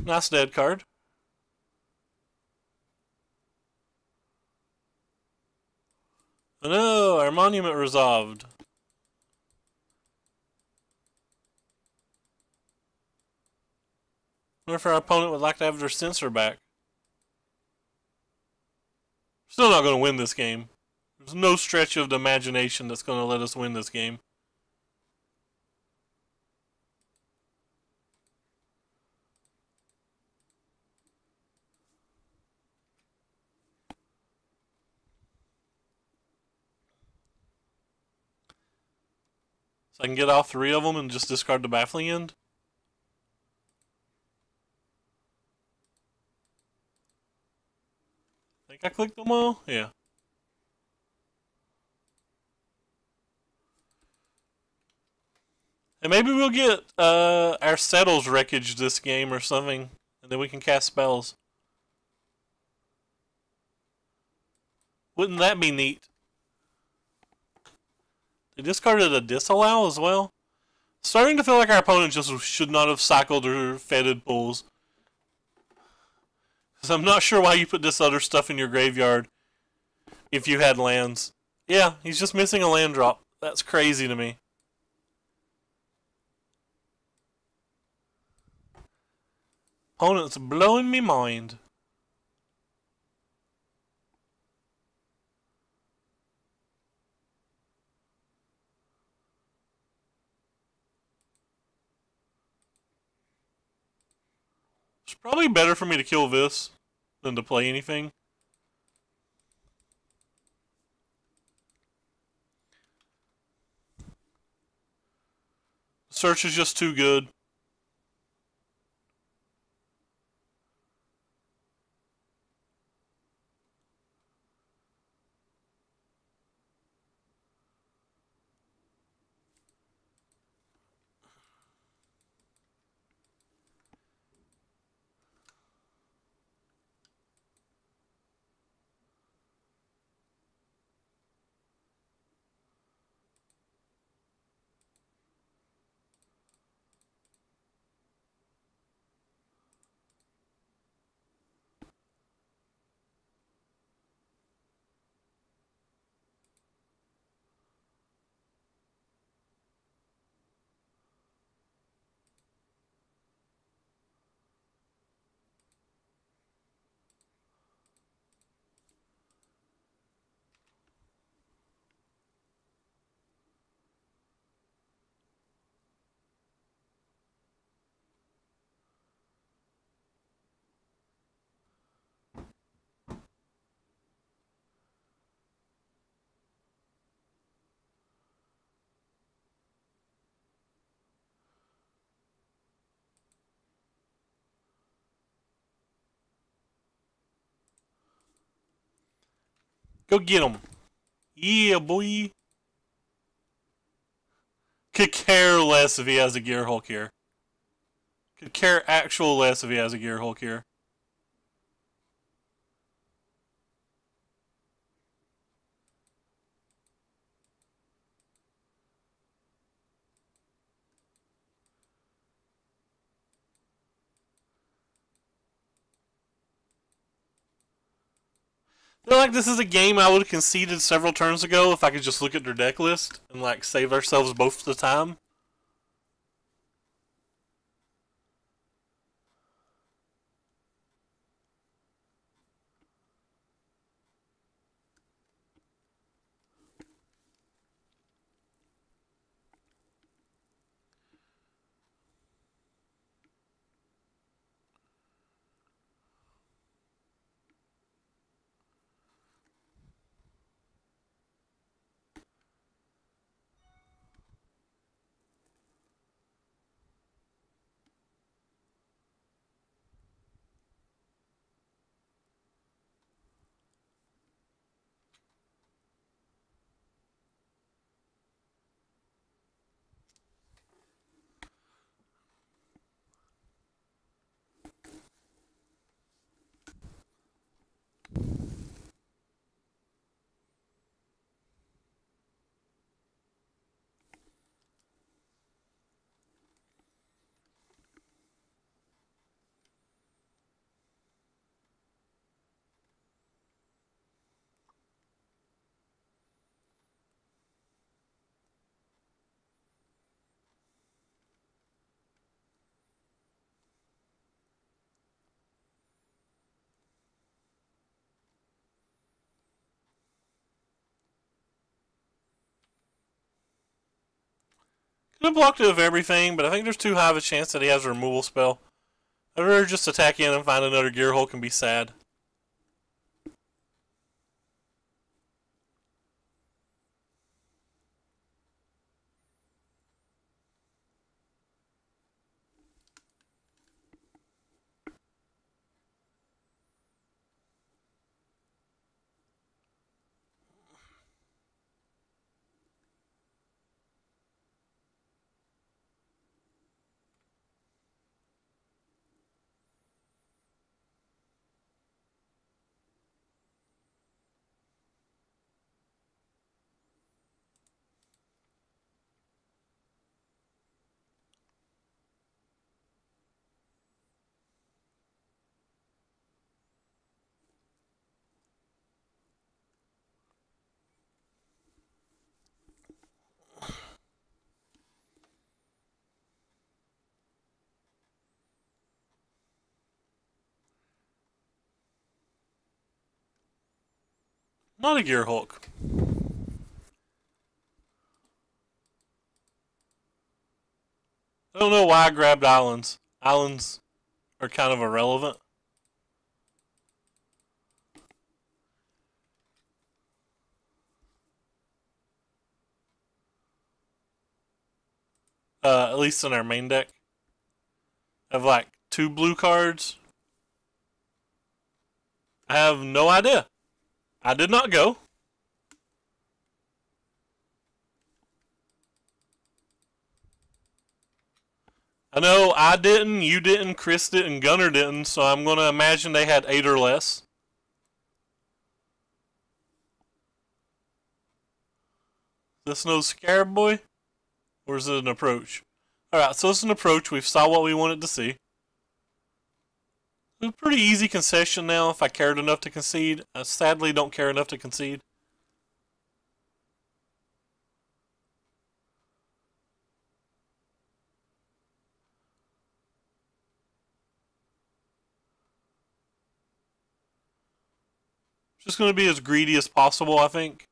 Nice dead card. Oh no, our monument resolved. I wonder if our opponent would like to have their censor back. Still not going to win this game. There's no stretch of the imagination that's going to let us win this game. So I can get all three of them and just discard the Baffling End? I think I clicked them all? Yeah. And maybe we'll get our Settles wreckage this game or something, and then we can cast spells. Wouldn't that be neat? They discarded a Disallow as well. Starting to feel like our opponent just should not have cycled or fetid pools. Because I'm not sure why you put this other stuff in your graveyard if you had lands. Yeah, he's just missing a land drop. That's crazy to me. Opponent's blowing me mind. It's probably better for me to kill this than to play anything. Search is just too good. Go get him. Yeah, boy. Could care less if he has a Gear Hulk here. Could care actual less if he has a Gear Hulk here. I feel like this is a game I would have conceded several turns ago if I could just look at their deck list and like save ourselves both the time. Could have blocked it with everything, but I think there's too high of a chance that he has a removal spell. I'd rather just attack in and find another Gear Hulk and be sad. Not a Gear Hulk. I don't know why I grabbed islands. Islands are kind of irrelevant. At least in our main deck. I have like 2 blue cards. I have no idea. I did not go. I know I didn't, you didn't, Chris didn't, Gunner didn't, so I'm going to imagine they had 8 or less. Is this no Scarab Boy? Or is it an approach? Alright, so it's an approach. We've saw what we wanted to see. It's a pretty easy concession now if I cared enough to concede. I sadly don't care enough to concede. Just going to be as greedy as possible, I think.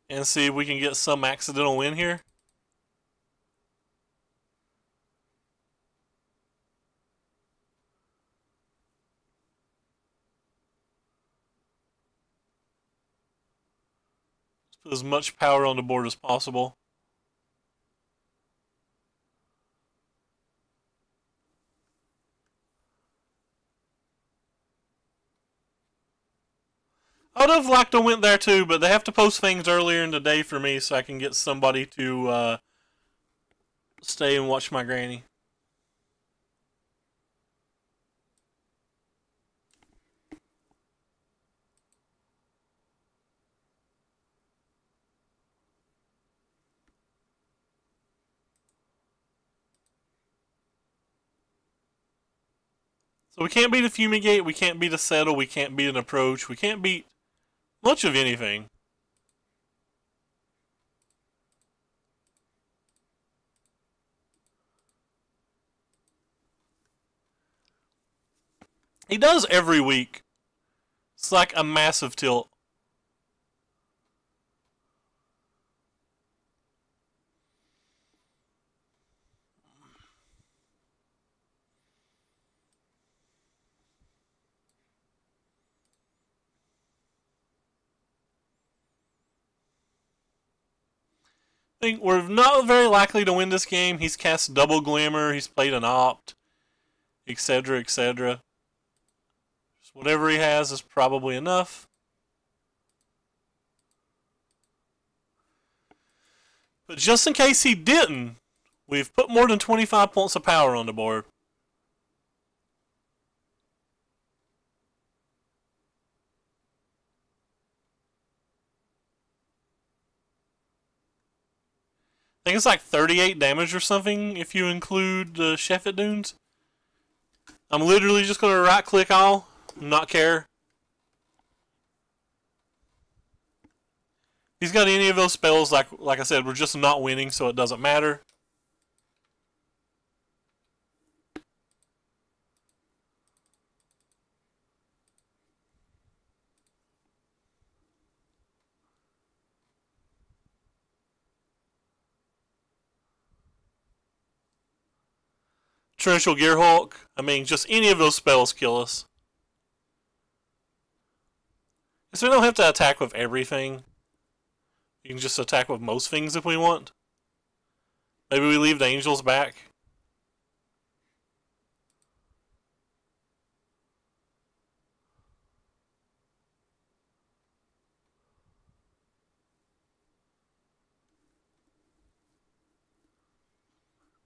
And see if we can get some accidental win here. Just put as much power on the board as possible. I would have liked to went there too, but they have to post things earlier in the day for me so I can get somebody to stay and watch my granny. So we can't beat a Fumigate, we can't beat a Settle, we can't beat an Approach, we can't beat much of anything. He does every week. It's like a massive tilt. I think we're not very likely to win this game. He's cast double Glamour, he's played an Opt, etc., etc. Whatever he has is probably enough. But just in case he didn't, we've put more than 25 points of power on the board. I think it's like 38 damage or something if you include the Sheffet Dunes. I'm literally just going to right click all, not care. If he's got any of those spells, like I said, we're just not winning, so it doesn't matter. Torrential Gearhulk. I mean, just any of those spells kill us. So we don't have to attack with everything. You can just attack with most things if we want. Maybe we leave the angels back.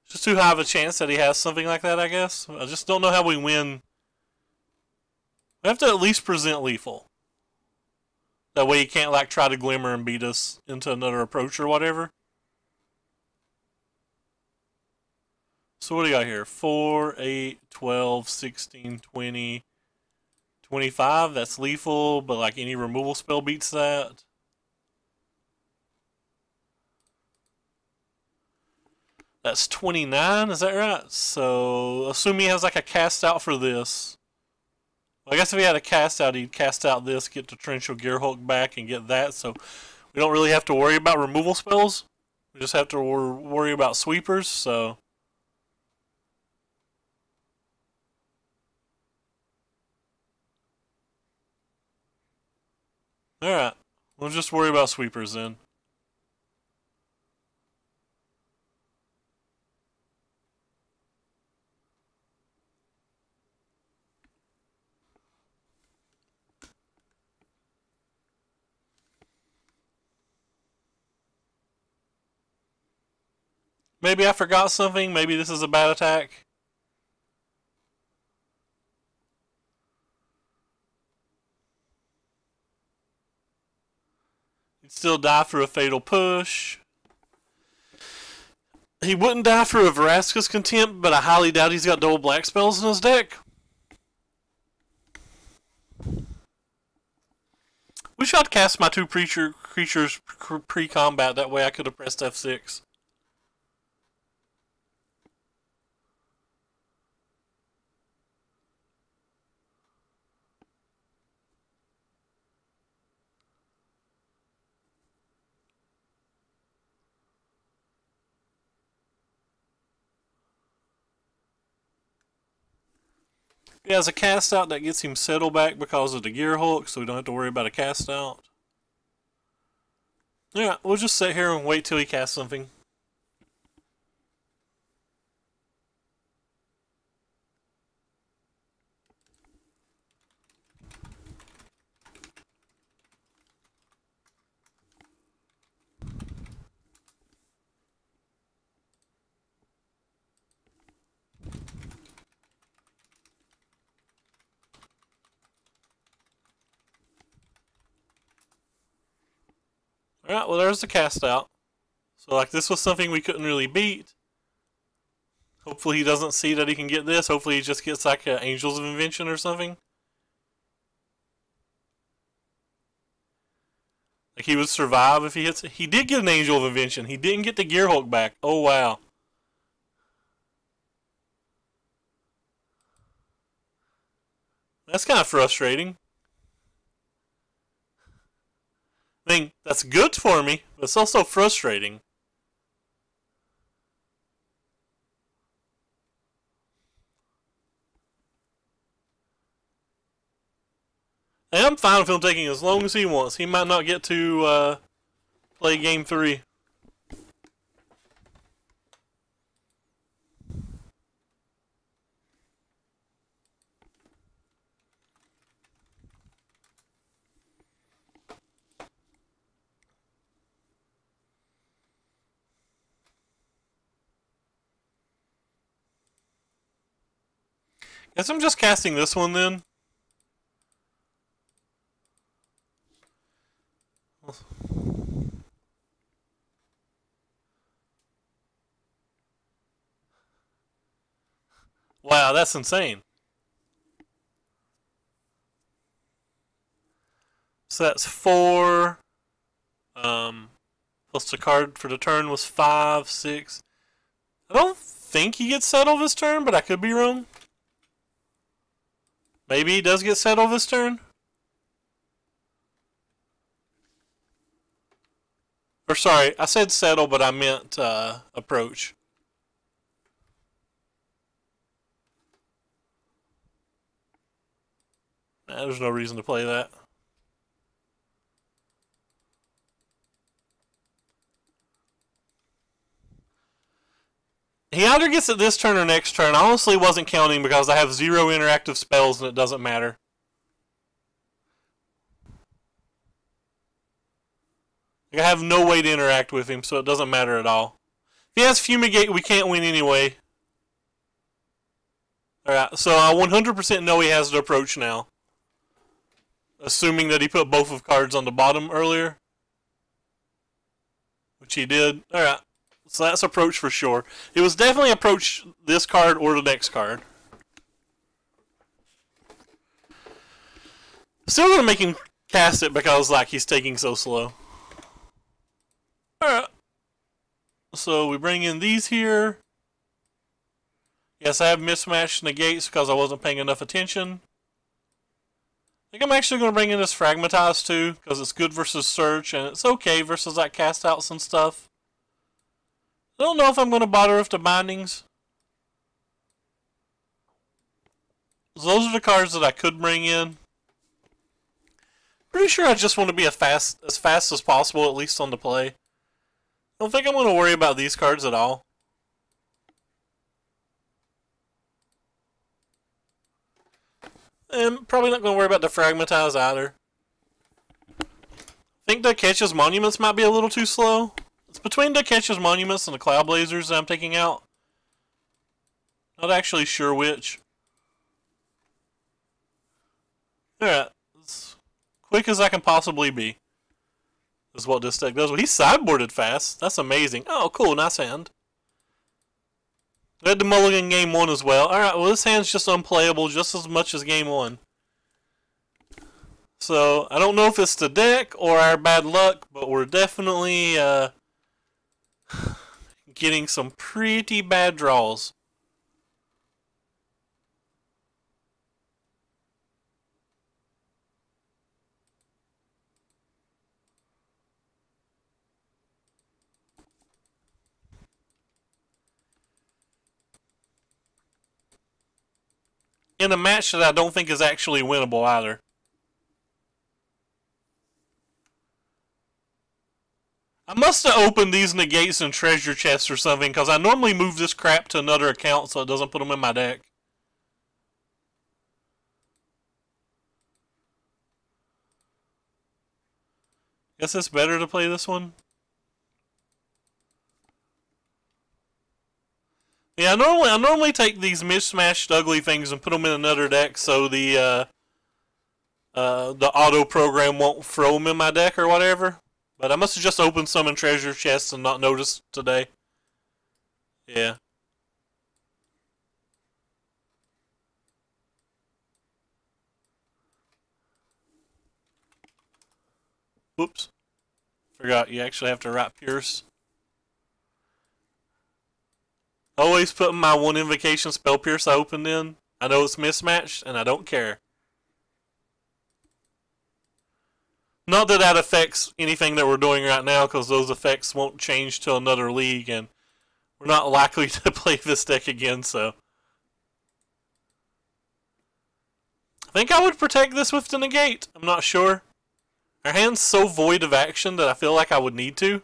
Just too high of a chance that he has something like that, I guess. I just don't know how we win. We have to at least present lethal. That way he can't like try to glimmer and beat us into another approach or whatever. So what do you got here? 4, 8, 12, 16, 20, 25. That's lethal, but like any removal spell beats that. That's 29, is that right? So, assume he has like a cast out for this. Well, I guess if he had a cast out, he'd cast out this, get the Torrential Gearhulk back, and get that. So, we don't really have to worry about removal spells. We just have to worry about sweepers, so. Alright, we'll just worry about sweepers then. Maybe I forgot something. Maybe this is a bad attack. He'd still die through a fatal push. He wouldn't die through a Vraska's Contempt, but I highly doubt he's got double black spells in his deck. Wish I'd cast my two creatures pre-combat. That way I could have pressed F6. He has a cast out that gets him settle back because of the Gearhulk, so we don't have to worry about a cast out. Yeah, we'll just sit here and wait till he casts something. Alright, well there's the cast out. So like this was something we couldn't really beat. Hopefully he doesn't see that he can get this. Hopefully he just gets like an Angels of Invention or something. Like he would survive if he hits it. He did get an Angel of Invention. He didn't get the Gearhulk back. Oh wow. That's kind of frustrating. I mean, that's good for me, but it's also frustrating. And I'm fine with him taking as long as he wants. He might not get to play game 3. Guess I'm just casting this one then. Wow, that's insane. So that's 4. Plus the card for the turn was 5, 6. I don't think he gets settled this turn, but I could be wrong. Maybe he does get settled this turn. Or sorry, I said settle, but I meant approach. There's no reason to play that. He either gets it this turn or next turn. I honestly wasn't counting because I have 0 interactive spells and it doesn't matter. Like, I have no way to interact with him, so it doesn't matter at all. If he has Fumigate, we can't win anyway. Alright, so I 100% know he has the approach now. Assuming that he put both of cards on the bottom earlier. Which he did. Alright, so that's approach for sure. It was definitely approach this card or the next card. Still gonna make him cast it because like he's taking so slow. Alright. So we bring in these here. Yes, I have mismatched negates because I wasn't paying enough attention. I think I'm actually going to bring in this Fragmatize too, because it's good versus Search, and it's okay versus like Cast Outs and stuff. I don't know if I'm going to bother with the bindings. So those are the cards that I could bring in. Pretty sure I just want to be as fast as possible, at least on the play. I don't think I'm going to worry about these cards at all. And probably not going to worry about the Fragmatize either. I think the Ketch's Monuments might be a little too slow. It's between the Ketch's Monuments and the Cloud Blazers that I'm taking out. Not actually sure which. Alright. As quick as I can possibly be. Is what this deck does. Well, he sideboarded fast. That's amazing. Oh, cool. Nice hand. I had the mulligan game 1 as well. Alright, well this hand's just unplayable just as much as game 1. So, I don't know if it's the deck or our bad luck, but we're definitely getting some pretty bad draws. In a match that I don't think is actually winnable either. I must have opened these negates in treasure chests or something, because I normally move this crap to another account so it doesn't put them in my deck. Guess it's better to play this one. Yeah, I normally take these mismatched ugly things and put them in another deck so the auto program won't throw them in my deck or whatever. But I must have just opened some in treasure chests and not noticed today. Yeah. Whoops. Forgot you actually have to write Pierce. Always putting my one invocation spell Pierce I opened in. I know it's mismatched and I don't care. Not that that affects anything that we're doing right now, because those effects won't change till another league, and we're not likely to play this deck again, so. I think I would protect this with the negate. I'm not sure. Our hand's so void of action that I feel like I would need to.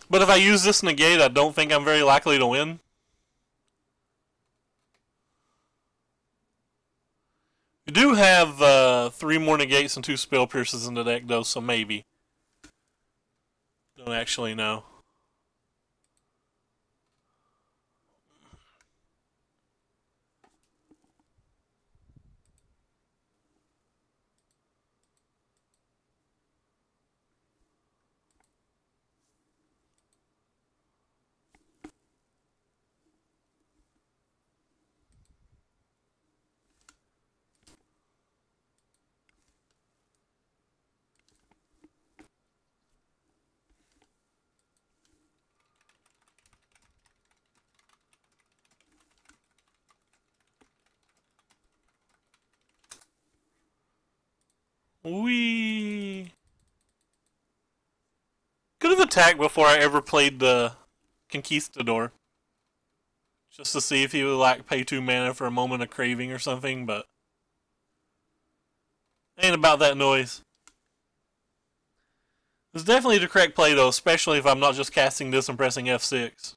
But if I use this negate, I don't think I'm very likely to win. We do have 3 more negates and 2 spell pierces in the deck, though, so maybe. Don't actually know. We could have attacked before I ever played the Conquistador. Just to see if he would like pay 2 mana for a moment of craving or something, but ain't about that noise. It's definitely the correct play though, especially if I'm not just casting this and pressing F6.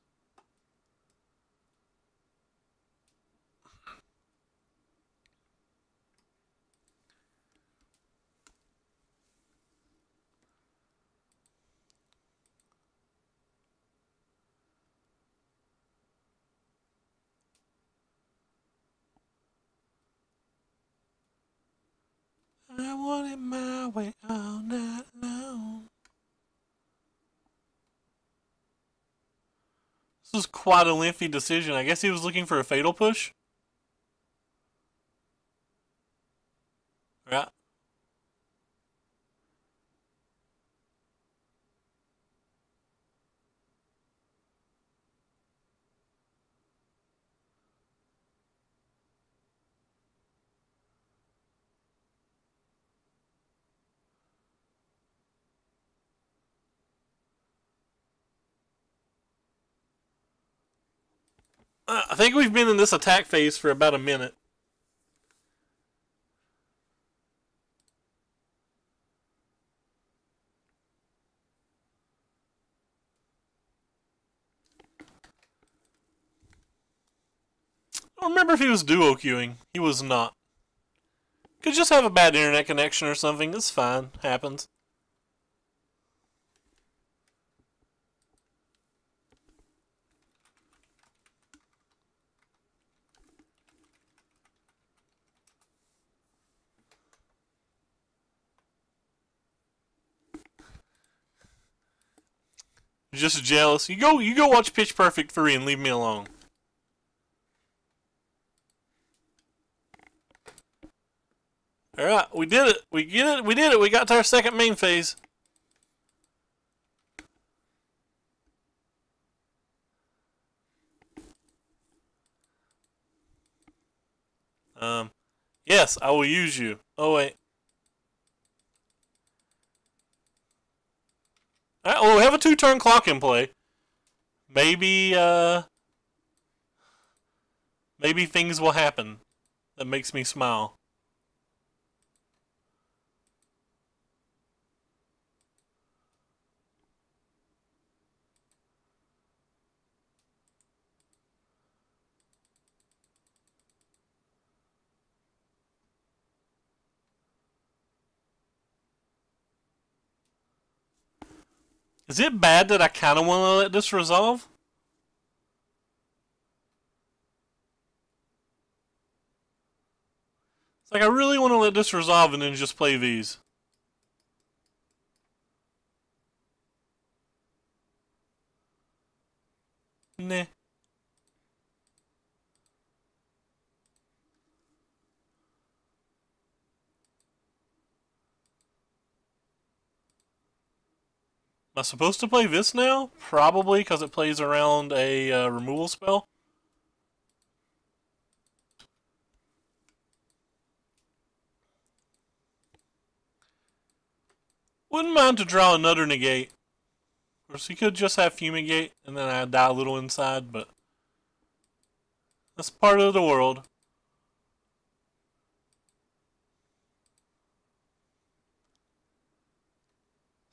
I want it my way all night long. This is quite a lengthy decision. I guess he was looking for a fatal push. Right. I think we've been in this attack phase for about a minute. I don't remember if he was duo queuing. He was not. Could just have a bad internet connection or something. It's fine. Happens. Just jealous. You go watch Pitch Perfect 3 and leave me alone. Alright, we did it. We get it. We did it. We got to our second main phase. Yes, I will use you. Oh wait. Alright, well, we have a 2-turn clock in play. Maybe maybe things will happen. That makes me smile. Is it bad that I kind of want to let this resolve? It's like I really want to let this resolve and then just play these. Nah. Am I supposed to play this now? Probably, because it plays around a removal spell. Wouldn't mind to draw another negate. Of course, he could just have Fumigate, and then I'd die a little inside, but that's part of the world.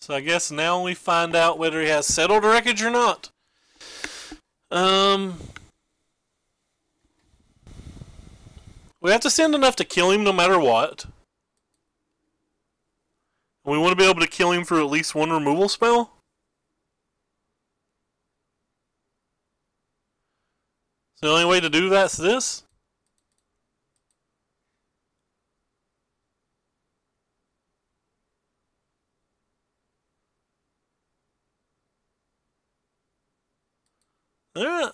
So I guess now we find out whether he has Settled Wreckage or not. We have to send enough to kill him no matter what. We want to be able to kill him for at least one removal spell. So the only way to do that's this. Alright.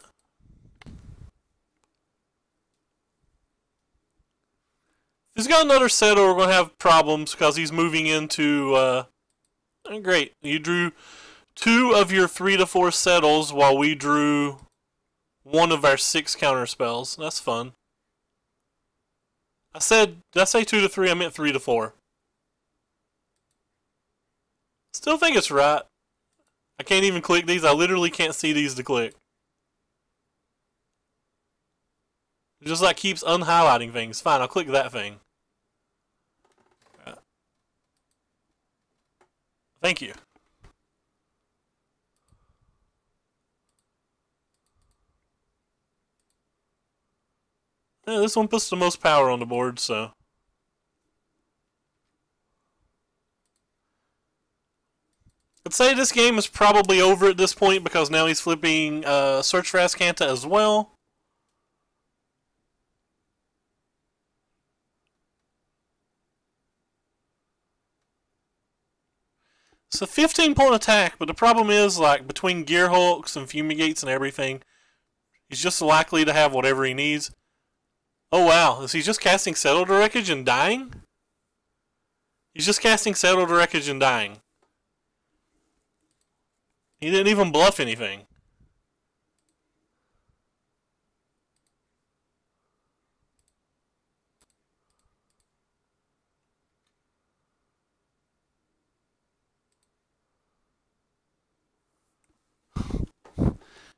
If he's got another settle, we're going to have problems because he's moving into... great. You drew 2 of your 3 to 4 settles while we drew 1 of our 6 counter spells. That's fun. Did I say 2 to 3? I meant 3 to 4. Still think it's right. I can't even click these. I literally can't see these to click. It just like keeps unhighlighting things. Fine, I'll click that thing. Right. Thank you. Yeah, this one puts the most power on the board, so. I'd say this game is probably over at this point because now he's flipping Search for Azcanta as well. It's a 15-point attack, but the problem is, like, between Gear Hulks and Fumigates and everything, he's just likely to have whatever he needs. Oh wow, is he just casting Settle the Wreckage and dying? He's just casting Settle the Wreckage and dying. He didn't even bluff anything.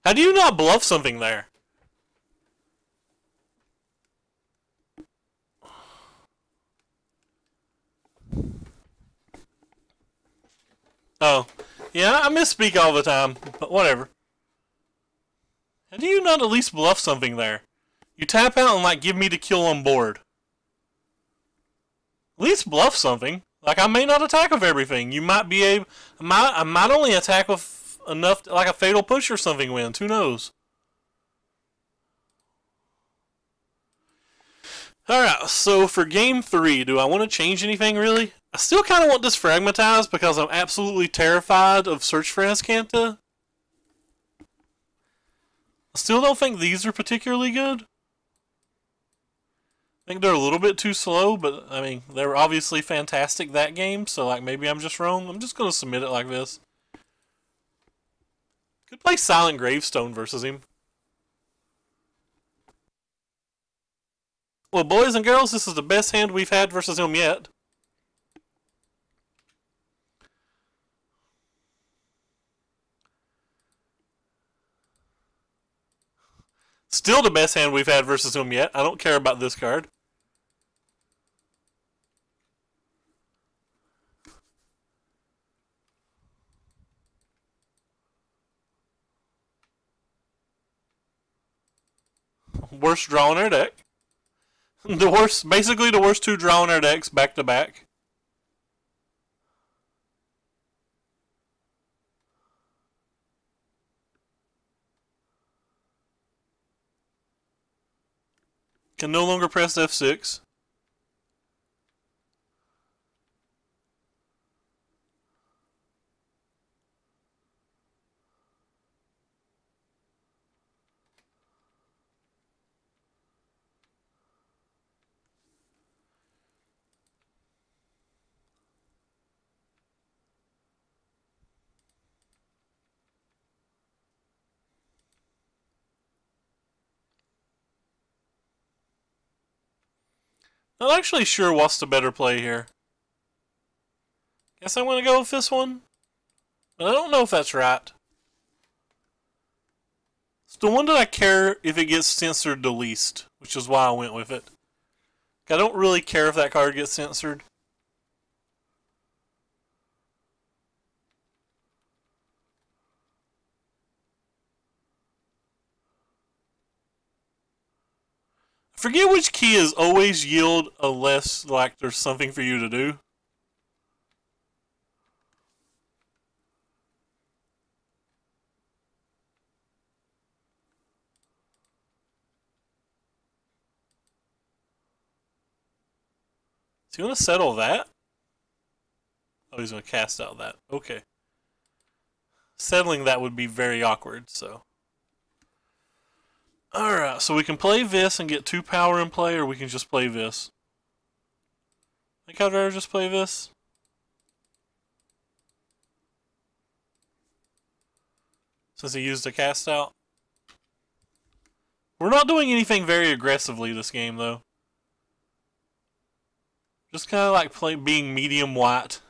How do you not bluff something there? Oh. Yeah, I misspeak all the time, but whatever. How do you not at least bluff something there? You tap out and, like, give me the kill on board. At least bluff something. Like, I may not attack with everything. You might be able... I might only attack with enough, like a Fatal Push or something wins. Who knows? Alright, so for game 3, do I want to change anything, really? I still kind of want this Fragmatized because I'm absolutely terrified of Search for Azcanta. I still don't think these are particularly good. I think they're a little bit too slow, but, I mean, they were obviously fantastic that game, so, like, maybe I'm just wrong. I'm just going to submit it like this. Could play Silent Gravestone versus him. Well, boys and girls, this is the best hand we've had versus him yet. Still the best hand we've had versus him yet. I don't care about this card. Worst draw in our deck. Basically the worst 2 draw in our decks back to back. Can no longer press F6. Not actually sure what's the better play here. Guess I'm going to go with this one. But I don't know if that's right. It's the one that I care if it gets censored the least, which is why I went with it. I don't really care if that card gets censored. I forget which key is always yield unless, like, there's something for you to do. Is he going to settle that? Oh, he's going to cast out that. Okay. Settling that would be very awkward, so. Alright, so we can play this and get 2 power in play, or we can just play this. I think I'd rather just play this. Since he used a cast out. We're not doing anything very aggressively this game, though. Just kind of like being medium white.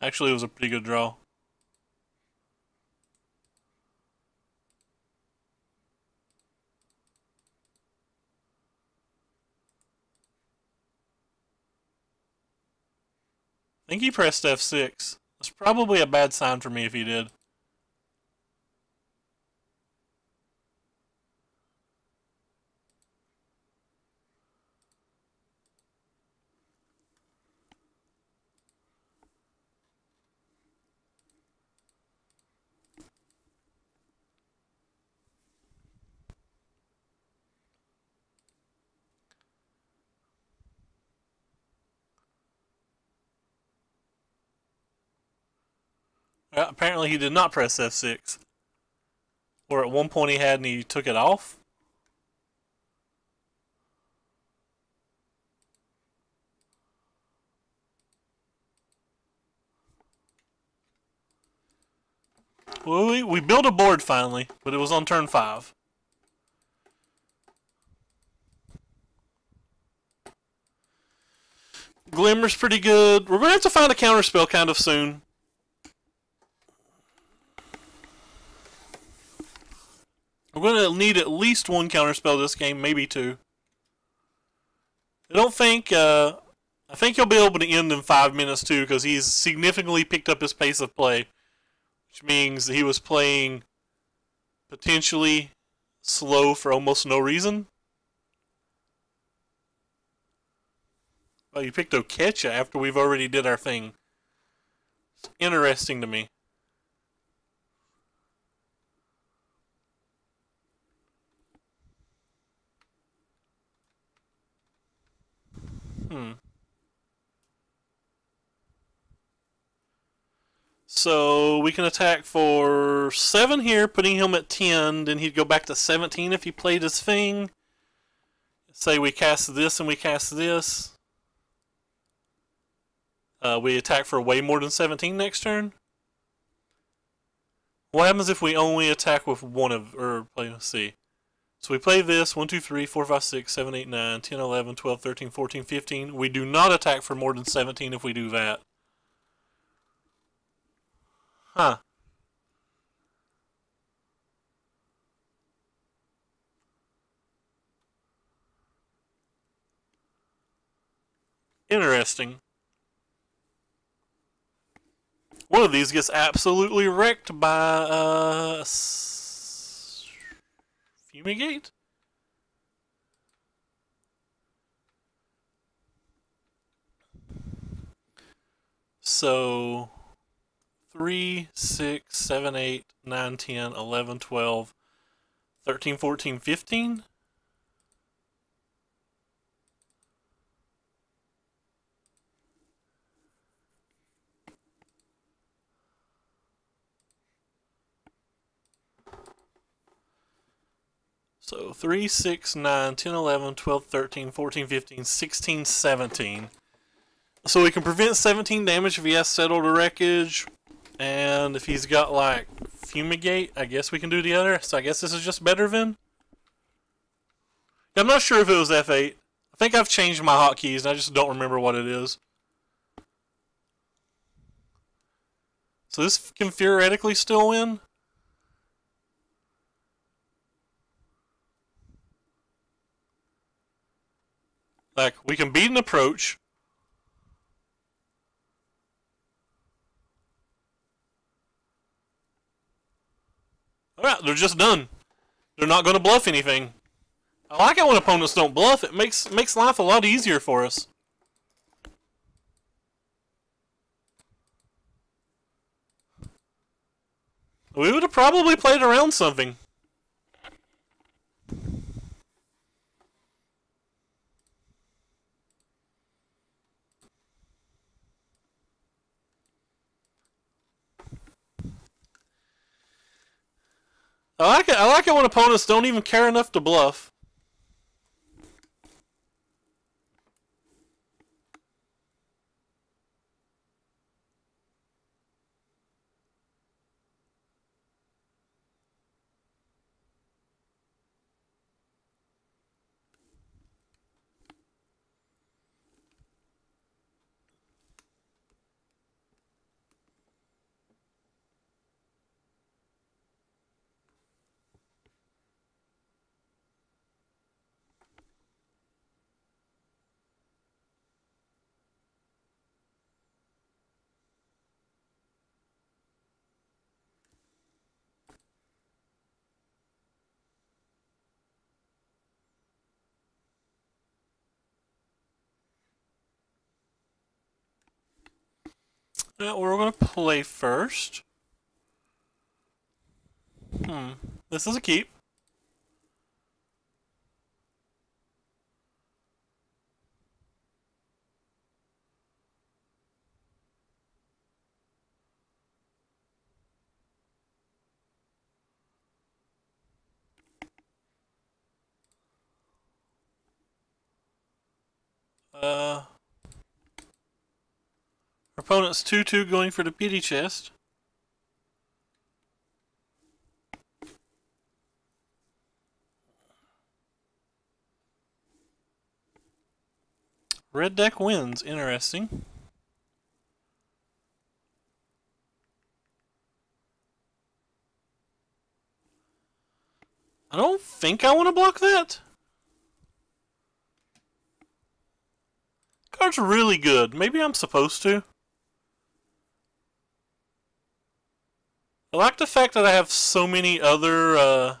Actually, it was a pretty good draw. I think he pressed F6. It's probably a bad sign for me if he did. Apparently he did not press F6. Or at one point he had and he took it off. Well, we built a board finally, but it was on turn 5. Glimmer's pretty good. We're going to have to find a counterspell kind of soon. We're going to need at least one counterspell this game, maybe 2. I think he'll be able to end in 5 minutes too, because he's significantly picked up his pace of play, which means he was playing potentially slow for almost no reason. Well, you picked Okecha after we've already did our thing. It's interesting to me. So we can attack for 7 here, putting him at 10. Then he'd go back to 17 if he played his thing. Say we cast this and we cast this. We attack for way more than 17 next turn. What happens if we only attack with one of, or play, let's see. So we play this, 1, 2, 3, 4, 5, 6, 7, 8, 9, 10, 11, 12, 13, 14, 15. We do not attack for more than 17 if we do that. Huh. Interesting. One of these gets absolutely wrecked by Fumigate? So 3, 6, 7, 8, 9, 10, 11, 12, 13, 14, 15? So 3, 6, 9, 10, 11, 12, 13, 14, 15, 16, 17. So we can prevent 17 damage if he has Settle to Wreckage. And if he's got, like, Fumigate, I guess we can do the other. So I guess this is just better then? I'm not sure if it was F8. I think I've changed my hotkeys, and I just don't remember what it is. So this can theoretically still win? Like, we can beat an approach. Alright, they're just done. They're not going to bluff anything. I like it when opponents don't bluff. It makes life a lot easier for us. We would have probably played around something. I like it when opponents don't even care enough to bluff. We're going to play first. This is a keep. Our opponent's 2-2 going for the pity chest. Red deck wins. Interesting. I don't think I want to block that. Card's really good. Maybe I'm supposed to. I like the fact that I have so many other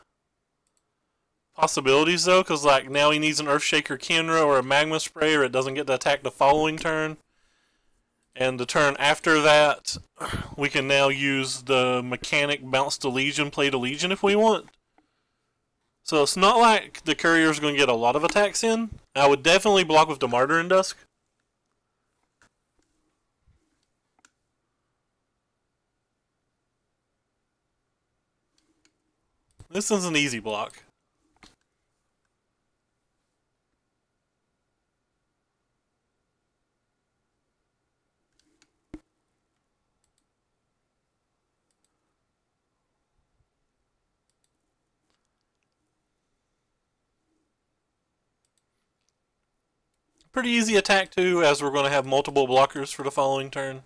possibilities, though, because like now he needs an Earthshaker Kenra or a Magma Spray, or it doesn't get to attack the following turn. And the turn after that, we can now use the mechanic bounce to Legion, play to Legion if we want. So it's not like the Courier's going to get a lot of attacks in. I would definitely block with the Martyr in Dusk. This is an easy block. Pretty easy attack too, as we're going to have multiple blockers for the following turn.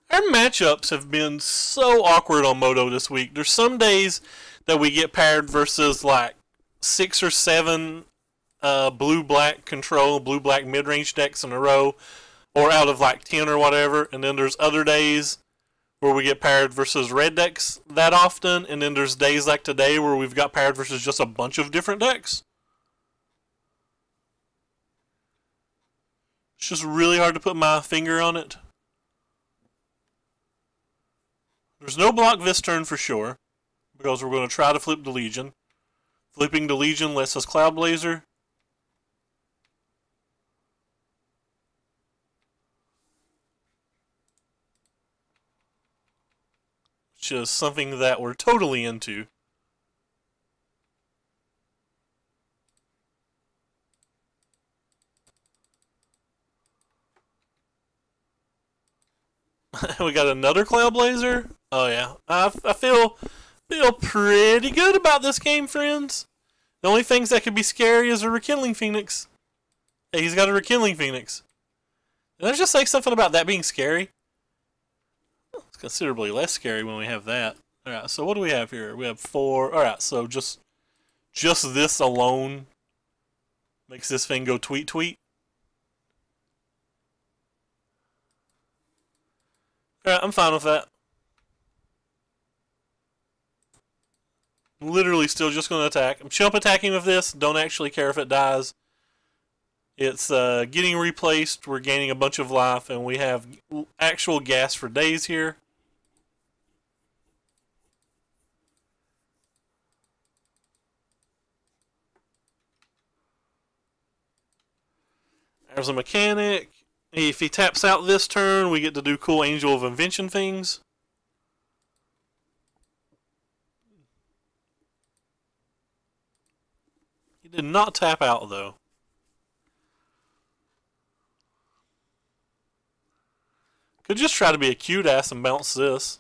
Our matchups have been so awkward on Moto this week. There's some days that we get paired versus like 6 or 7 blue-black control, blue-black mid-range decks in a row, or out of like 10 or whatever, and then there's other days where we get paired versus red decks that often, and then there's days like today where we've got paired versus just a bunch of different decks. It's just really hard to put my finger on it. There's no block this turn for sure, because we're going to try to flip the Legion. Flipping the Legion lets us Cloud Blazer. Which is something that we're totally into. We got another Cloud Blazer. Oh yeah, I feel pretty good about this game, friends. The only things that could be scary is a Rekindling Phoenix. Hey, he's got a Rekindling Phoenix. Did I just say something about that being scary? It's considerably less scary when we have that. Alright, so what do we have here? We have 4. Alright, so just this alone makes this thing go tweet tweet. Alright, I'm fine with that. I'm literally still just going to attack. I'm chump attacking with this. Don't actually care if it dies. It's getting replaced. We're gaining a bunch of life, and we have actual gas for days here. There's a mechanic. If he taps out this turn, we get to do cool Angel of Invention things. He did not tap out, though. Could just try to be a cute ass and bounce this.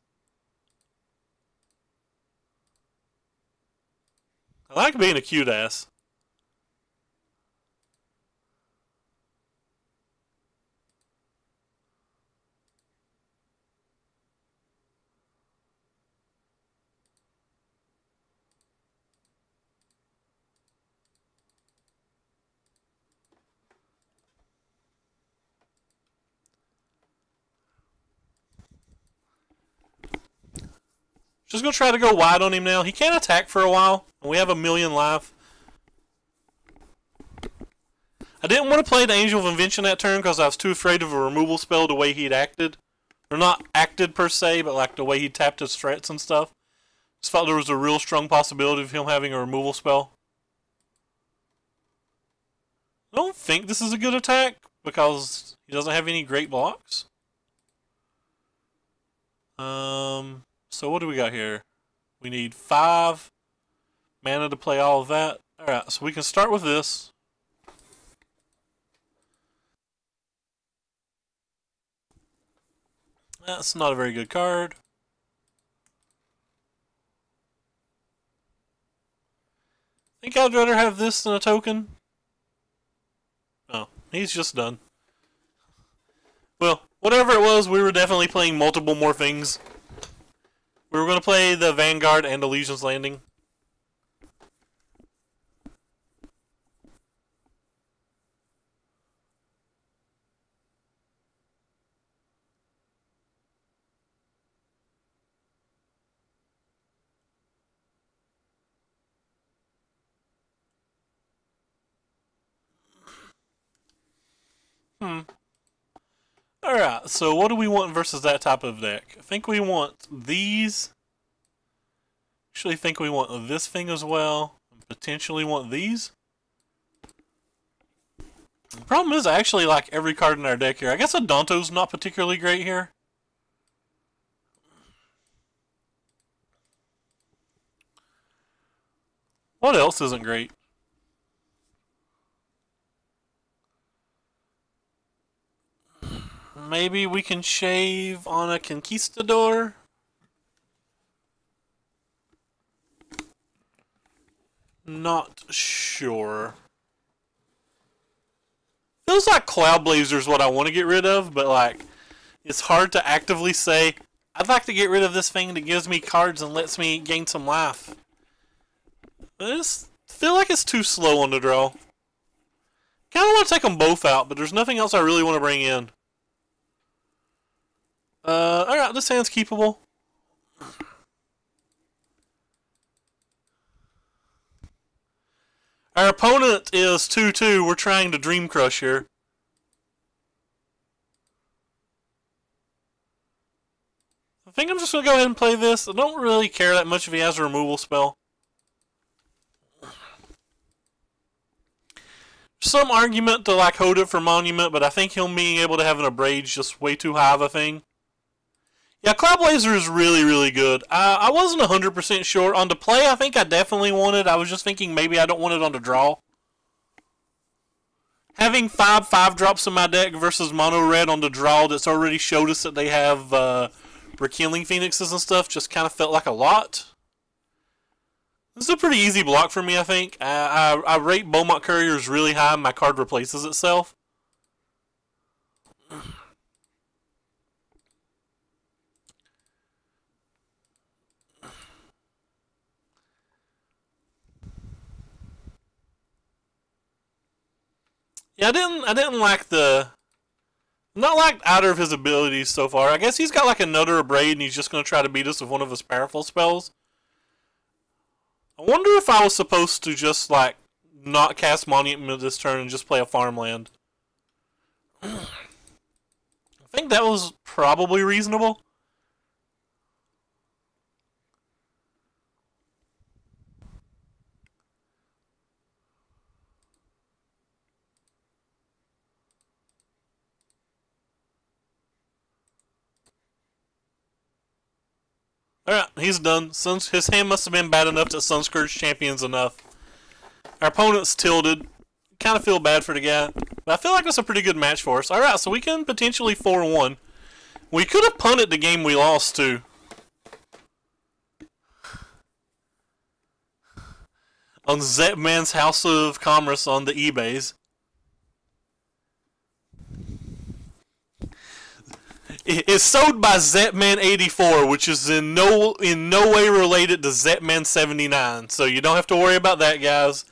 I like being a cute ass. Just gonna try to go wide on him now. He can't attack for a while And we have 1,000,000 life. I didn't want to play the Angel of Invention that turn because I was too afraid of a removal spell the way he'd acted. Or not acted per se, but like the way he tapped his threats and stuff. Just felt there was a real strong possibility of him having a removal spell. I don't think this is a good attack because he doesn't have any great blocks. So what do we got here? We need 5 mana to play all of that. Alright, so we can start with this. That's not a very good card. I think I'd rather have this than a token. Oh, he's just done. Well, whatever it was, we were definitely playing multiple more things. We were going to play the Vanguard and the Legion's Landing. Alright, so what do we want versus that type of deck? I think we want these. Actually think we want this thing as well. And potentially want these. The problem is I actually like every card in our deck here. I guess Adonto's not particularly great here. What else isn't great? Maybe we can shave on a Conquistador. Not sure. Feels like Cloudblazer is what I want to get rid of, but like, it's hard to actively say, I'd like to get rid of this thing that gives me cards and lets me gain some life. I just feel like it's too slow on the draw. Kinda want to take them both out, but there's nothing else I really want to bring in. Alright, this hand's keepable. Our opponent is 2-2. We're trying to Dream Crush here. I think I'm just going to go ahead and play this. I don't really care that much if he has a removal spell. Some argument to like hold it for Monument, but I think him being able to have an Abrade is just way too high of a thing. Yeah, Cloudblazer is really, really good. I wasn't 100% sure. On the play, I think I definitely want it. I was just thinking maybe I don't want it on the draw. Having 5 drops in my deck versus mono red on the draw that's already showed us that they have Rekilling Phoenixes and stuff just kind of felt like a lot. This is a pretty easy block for me, I think. I rate Beaumont Couriers really high. My card replaces itself. Yeah, I didn't like not like either of his abilities so far. I guess he's got like another Abrade and he's just going to try to beat us with one of his powerful spells. I wonder if I was supposed to just like not cast Monument this turn and just play a farmland. I think that was probably reasonable. Alright, he's done. His hand must have been bad enough that Sunscourge champions enough. Our opponent's tilted. Kind of feel bad for the guy. But I feel like it's a pretty good match for us. Alright, so we can potentially 4-1. We could have punted the game we lost, too. On Zetman's House of Commerce on the eBays. It's sold by Zetman84, which is in no way related to Zetman79. So you don't have to worry about that, guys.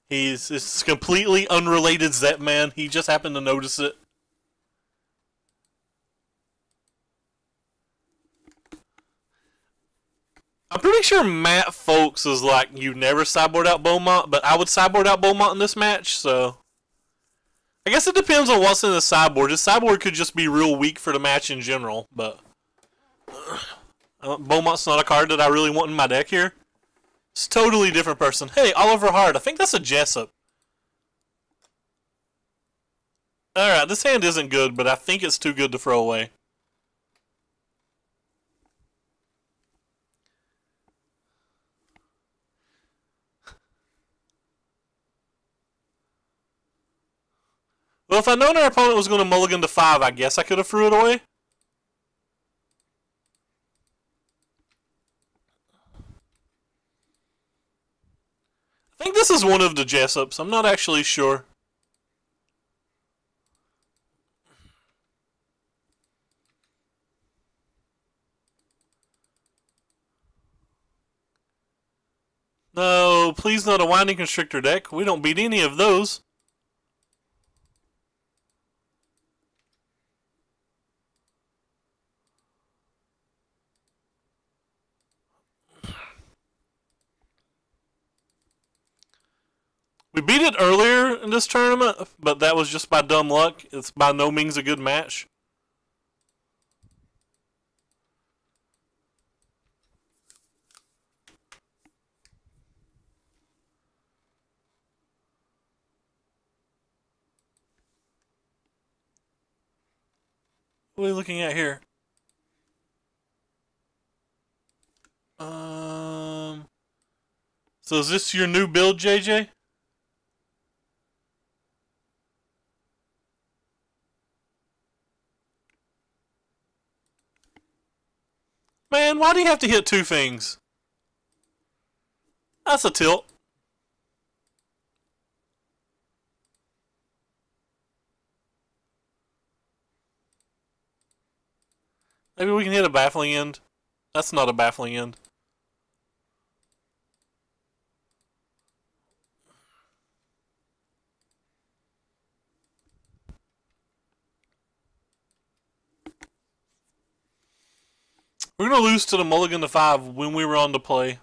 It's completely unrelated Zetman. He just happened to notice it. I'm pretty pretty sure Matt Folks is like, you never sideboard out Beaumont, but I would sideboard out Beaumont in this match, so... I guess it depends on what's in the sideboard. His sideboard could just be real weak for the match in general, but... Beaumont's not a card that I really want in my deck here. It's a totally different person. Hey, Oliver Hard. I think that's a Jessup. Alright, this hand isn't good, but I think it's too good to throw away. Well, if I'd known our opponent was going to mulligan to 5, I guess I could have threw it away. I think this is one of the Jessups. I'm not actually sure. No, please not a Winding Constrictor deck. We don't beat any of those. We beat it earlier in this tournament, but that was just by dumb luck. It's by no means a good match. What are we looking at here? So is this your new build, JJ? Man, why do you have to hit 2 things? That's a tilt. Maybe we can hit a Baffling End. That's not a Baffling End. We're going to lose to the mulligan to 5 when we were on to play.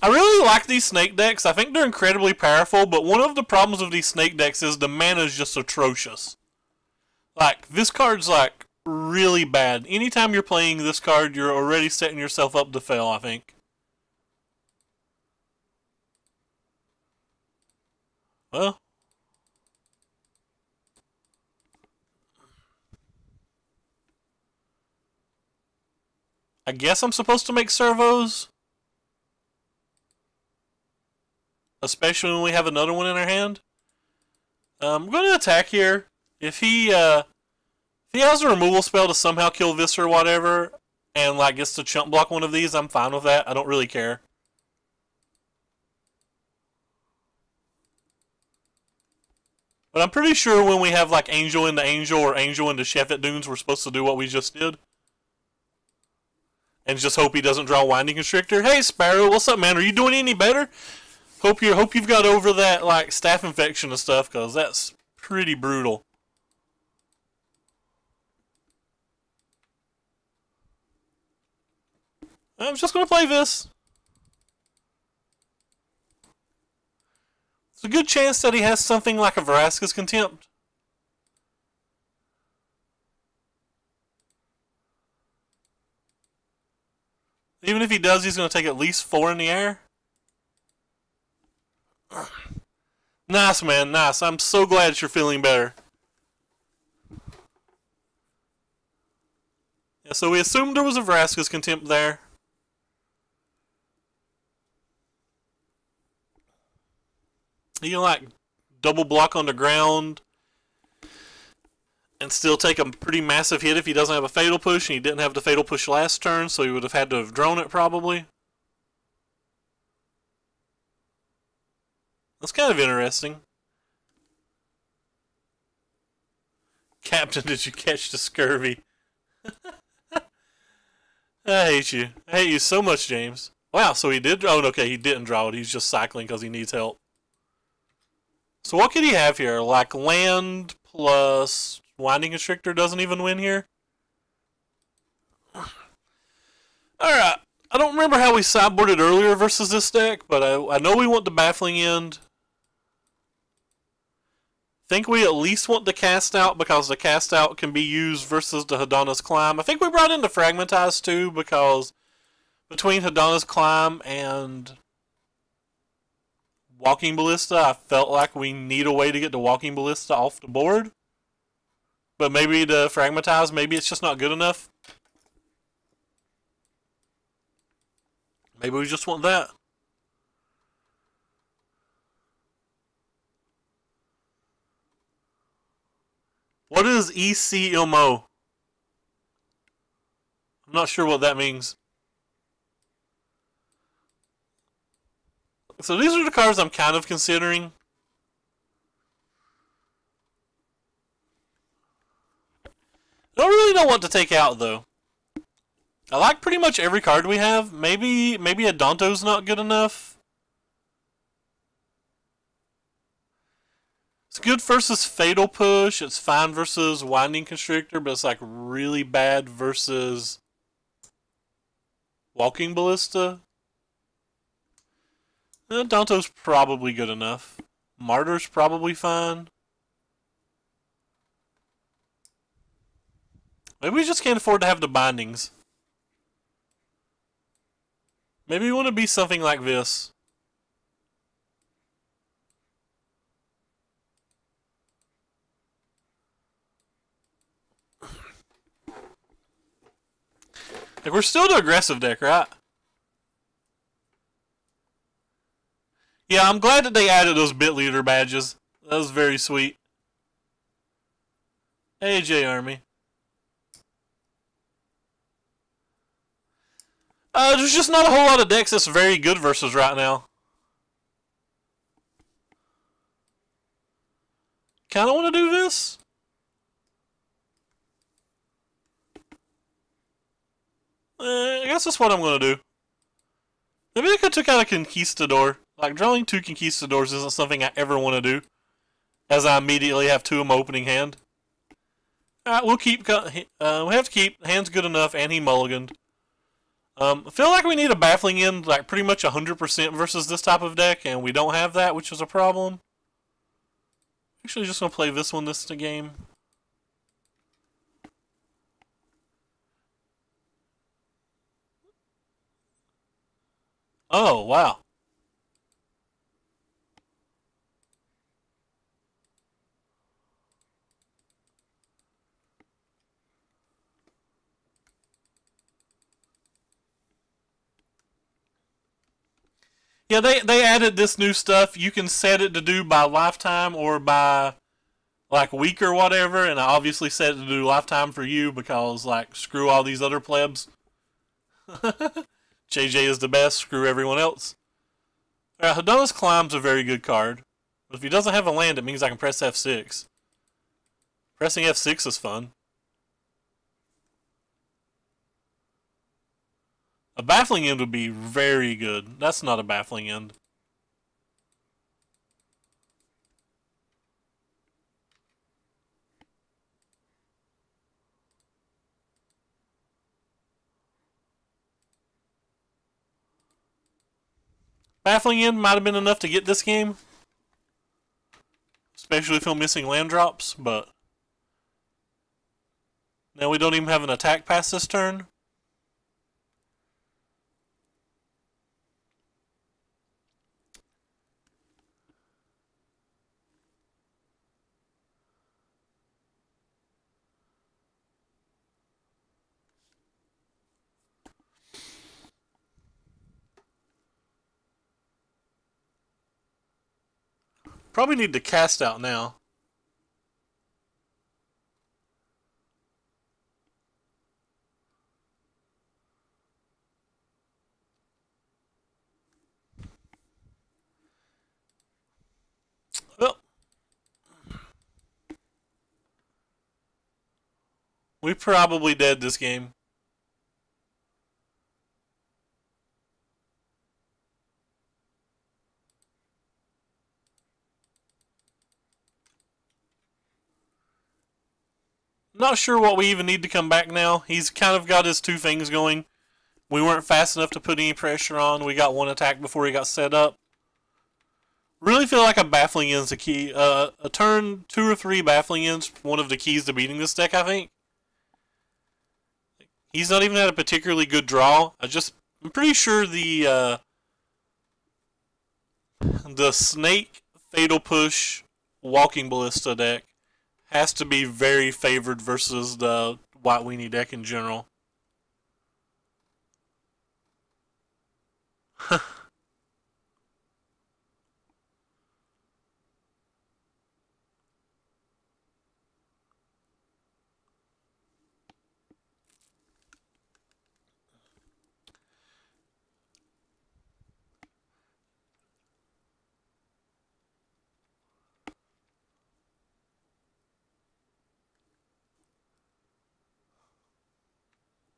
I really like these snake decks. I think they're incredibly powerful, but one of the problems of these snake decks is the mana is just atrocious. Like, this card's like really bad. Anytime you're playing this card, you're already setting yourself up to fail, I think. Well, I guess I'm supposed to make servos. Especially when we have another one in our hand. I'm going to attack here. If he has a removal spell to somehow kill this or whatever, and like gets to chump block one of these, I'm fine with that. I don't really care. But I'm pretty sure when we have like Angel into Angel or Angel into Shefet Dunes, we're supposed to do what we just did. And just hope he doesn't draw Winding Constrictor. Hey Sparrow, what's up, man? Are you doing any better? Hope you've got over that like staph infection and stuff, cause that's pretty brutal. I'm just gonna play this. It's a good chance that he has something like a Vraska's Contempt. Even if he does, he's going to take at least 4 in the air. Nice, man. Nice. I'm so glad you're feeling better. Yeah, so we assumed there was a Vraska's Contempt there. He can, like, double block on the ground and still take a pretty massive hit if he doesn't have a Fatal Push, and he didn't have the Fatal Push last turn, so he would have had to have drawn it probably. That's kind of interesting. Captain, did you catch the scurvy? I hate you. I hate you so much, James. Wow, so he did... Oh, okay, he didn't draw it. He's just cycling because he needs help. So what could he have here? Like land plus Winding Constrictor doesn't even win here? Alright. I don't remember how we sideboarded earlier versus this deck, but I know we want the Baffling End. Think we at least want the Cast Out because the Cast Out can be used versus the Hadana's Climb. I think we brought in the Fragmentize too because between Hadana's Climb and Walking Ballista, I felt like we need a way to get the Walking Ballista off the board. But maybe the Fragmentize, maybe it's just not good enough. Maybe we just want that. What is ECMO? I'm not sure what that means. So these are the cards I'm kind of considering. I don't really know what to take out though. I like pretty much every card we have. Maybe Adonto's not good enough. It's good versus Fatal Push. It's fine versus Winding Constrictor, but it's like really bad versus Walking Ballista. Adonto's probably good enough. Martyr's probably fine. Maybe we just can't afford to have the bindings. Maybe we want to be something like this. Like, we're still the aggressive deck, right? Yeah, I'm glad that they added those bit leader badges. That was very sweet. Hey, J Army. There's just not a whole lot of decks that's very good versus right now. Kinda want to do this. I guess that's what I'm going to do. Maybe I could take out a Conquistador. Like, drawing 2 Conquistadors isn't something I ever want to do, as I immediately have 2 in my opening hand. Alright, we'll keep... we have to keep. Hand's good enough, and he mulliganed. I feel like we need a Baffling End, like, pretty much 100% versus this type of deck, and we don't have that, which is a problem. Actually, just going to play this one this game. Oh, wow. Yeah, they added this new stuff. You can set it to do by lifetime or by, like, week or whatever, and I obviously set it to do lifetime for you because, like, screw all these other plebs. JJ is the best, screw everyone else. Alright, Hadana's Climb's a very good card. But if he doesn't have a land, it means I can press F6. Pressing F6 is fun. A Baffling End would be very good. That's not a Baffling End. Baffling End might have been enough to get this game. Especially if I'm missing land drops, but... Now we don't even have an attack pass this turn. Probably need to cast out now. Well, we probably dead this game. Not sure what we even need to come back now. He's kind of got his two things going. We weren't fast enough to put any pressure on. We got one attack before he got set up. Really feel like a Baffling End's the key. A turn 2 or 3 Baffling End's one of the keys to beating this deck, I think. He's not even had a particularly good draw. I'm pretty sure the Snake Fatal Push Walking Ballista deck has to be very favored versus the White Weenie deck in general.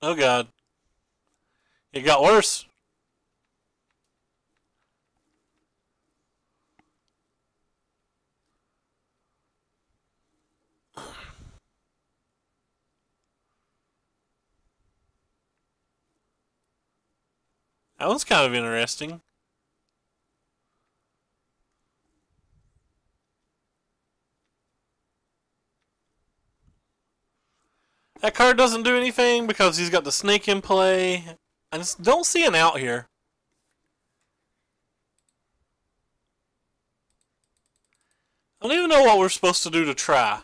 Oh god. It got worse. That was kind of interesting. That card doesn't do anything because he's got the snake in play. I just don't see an out here. I don't even know what we're supposed to do to try.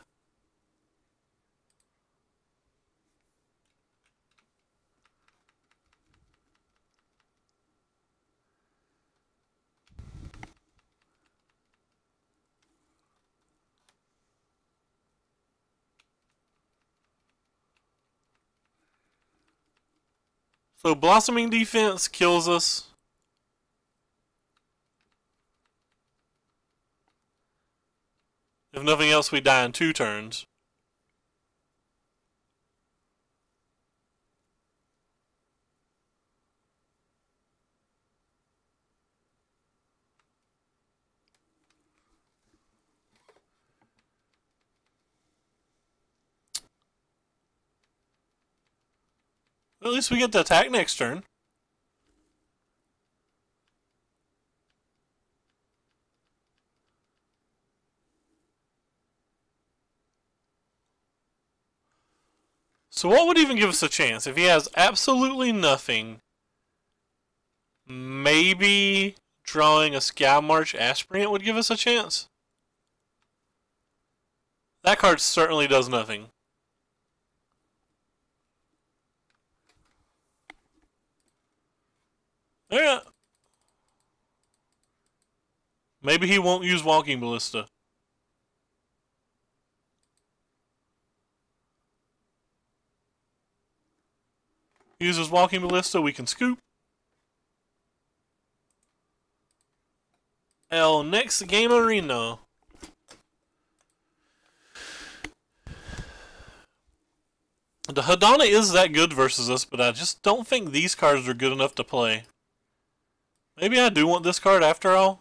So Blossoming Defense kills us. If nothing else, we die in 2 turns. At least we get to attack next turn. So what would even give us a chance? If he has absolutely nothing, maybe drawing a Skymarch Aspirant would give us a chance? That card certainly does nothing. Yeah. Maybe he won't use Walking Ballista. Uses Walking Ballista, we can scoop. Next game arena. The Hadana is that good versus us, but I just don't think these cards are good enough to play. Maybe I do want this card after all.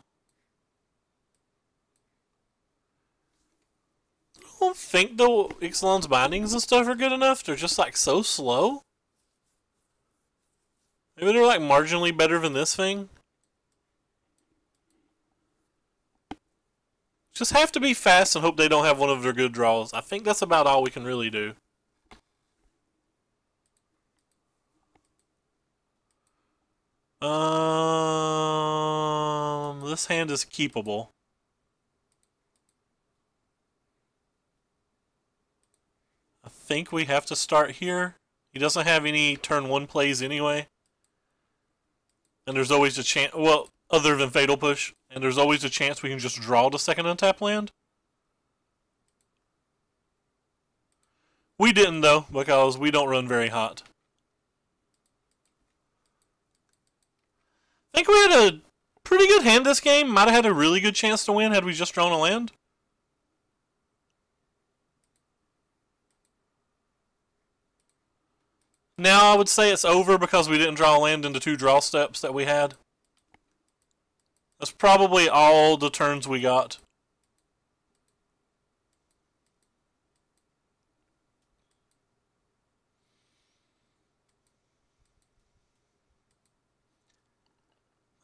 I don't think the Ixalan's bindings and stuff are good enough. They're just like so slow. Maybe they're like marginally better than this thing. Just have to be fast and hope they don't have one of their good draws. I think that's about all we can really do. This hand is keepable. I think we have to start here. He doesn't have any turn 1 plays anyway. And there's always a chance, well, other than Fatal Push, and there's always a chance we can just draw the second untap land. We didn't though, because we don't run very hot. I think we had a pretty good hand this game. Might have had a really good chance to win had we just drawn a land. Now I would say it's over because we didn't draw a land into 2 draw steps that we had. That's probably all the turns we got.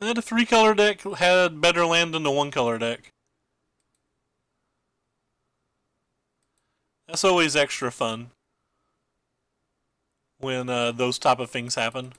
The 3-color deck had better land than the 1-color deck. That's always extra fun when those type of things happen.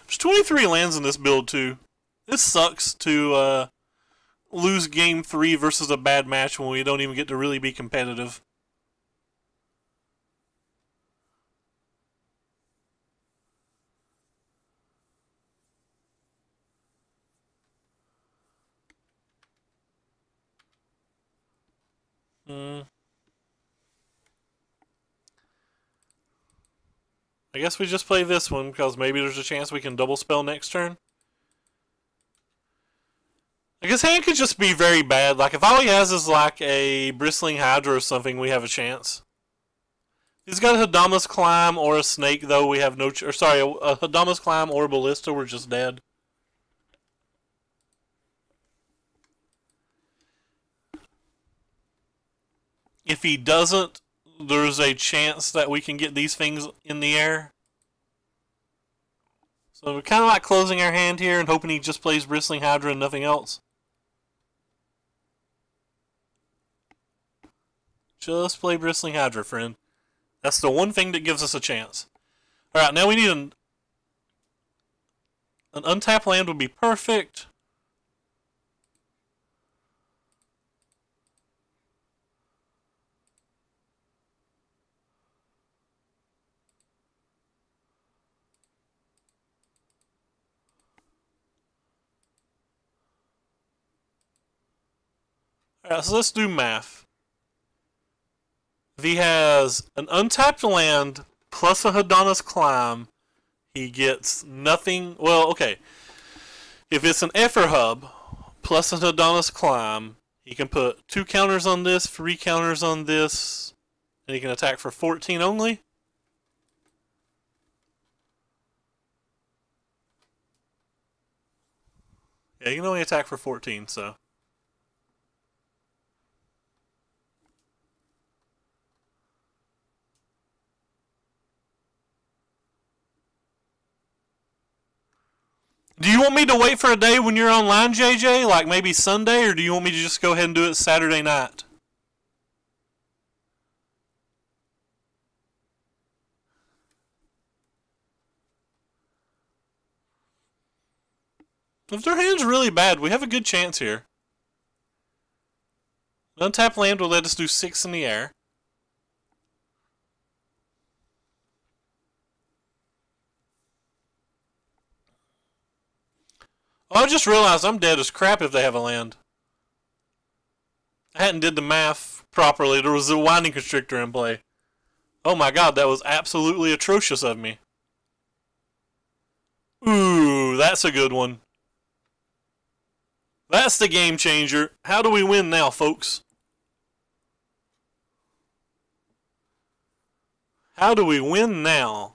There's 23 lands in this build too. This sucks to lose game 3 versus a bad match when we don't even get to really be competitive. I guess we just play this one because maybe there's a chance we can double spell next turn. I guess hand could just be very bad. Like if all he has is like a Bristling Hydra or something, we have a chance. If he's got a Hadamas Climb or a Snake, though, we have no. A Hadamas Climb or a Ballista, we're just dead. If he doesn't, there's a chance that we can get these things in the air. So we're kind of like closing our hand here and hoping he just plays Bristling Hydra and nothing else. Just play Bristling Hydra, friend. That's the one thing that gives us a chance. Alright, now we need an untapped land would be perfect. Alright, so let's do math. If he has an untapped land plus a Hadanas Climb, he gets nothing. Well, okay. If it's an Ether Hub plus a Hadanas Climb, he can put 2 counters on this, 3 counters on this, and he can attack for 14 only. Yeah, he can only attack for 14, so. Do you want me to wait for a day when you're online, JJ? Like maybe Sunday? Or do you want me to just go ahead and do it Saturday night? If their hand's really bad, we have a good chance here. An untapped land will let us do 6 in the air. Oh, I just realized I'm dead as crap if they have a land. I hadn't did the math properly. There was a Winding Constrictor in play. Oh my god, that was absolutely atrocious of me. Ooh, that's a good one. That's the game changer. How do we win now, folks? How do we win now?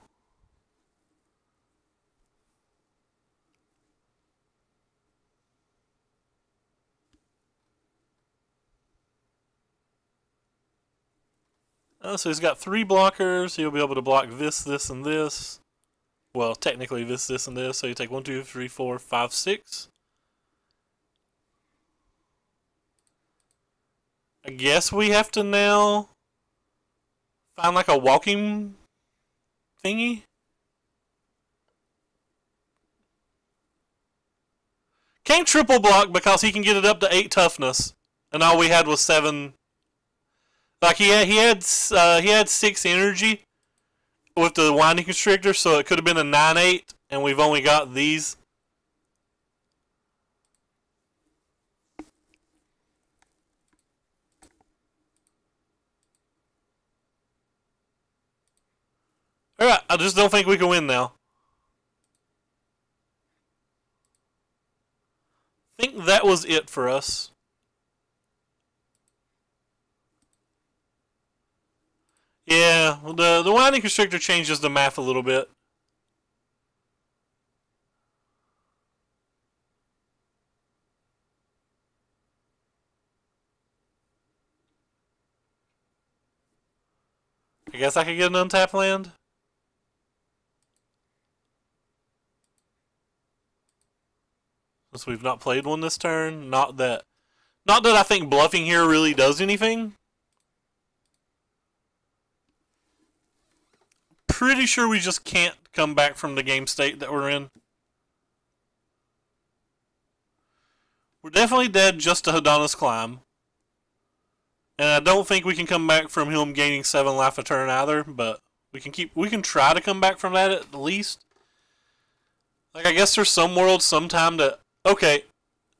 So he's got 3 blockers. He'll be able to block this, this, and this. Well, technically this, this, and this. So you take 1, 2, 3, 4, 5, 6. I guess we have to now find like a walking thingy. Can't triple block because he can get it up to 8 toughness, and all we had was 7. Like he had 6 energy with the Winding Constrictor, so it could have been a 9/8, and we've only got these. Alright, I just don't think we can win now. I think that was it for us. Yeah, the Winding Constrictor changes the math a little bit. I guess I could get an untapped land. Since we've not played one this turn. Not that I think bluffing here really does anything. Pretty sure we just can't come back from the game state that we're in. We're definitely dead just to Hadana's Climb. And I don't think we can come back from him gaining 7 life a turn either, but we can try to come back from that at least. Like, I guess there's some worlds sometime that, okay,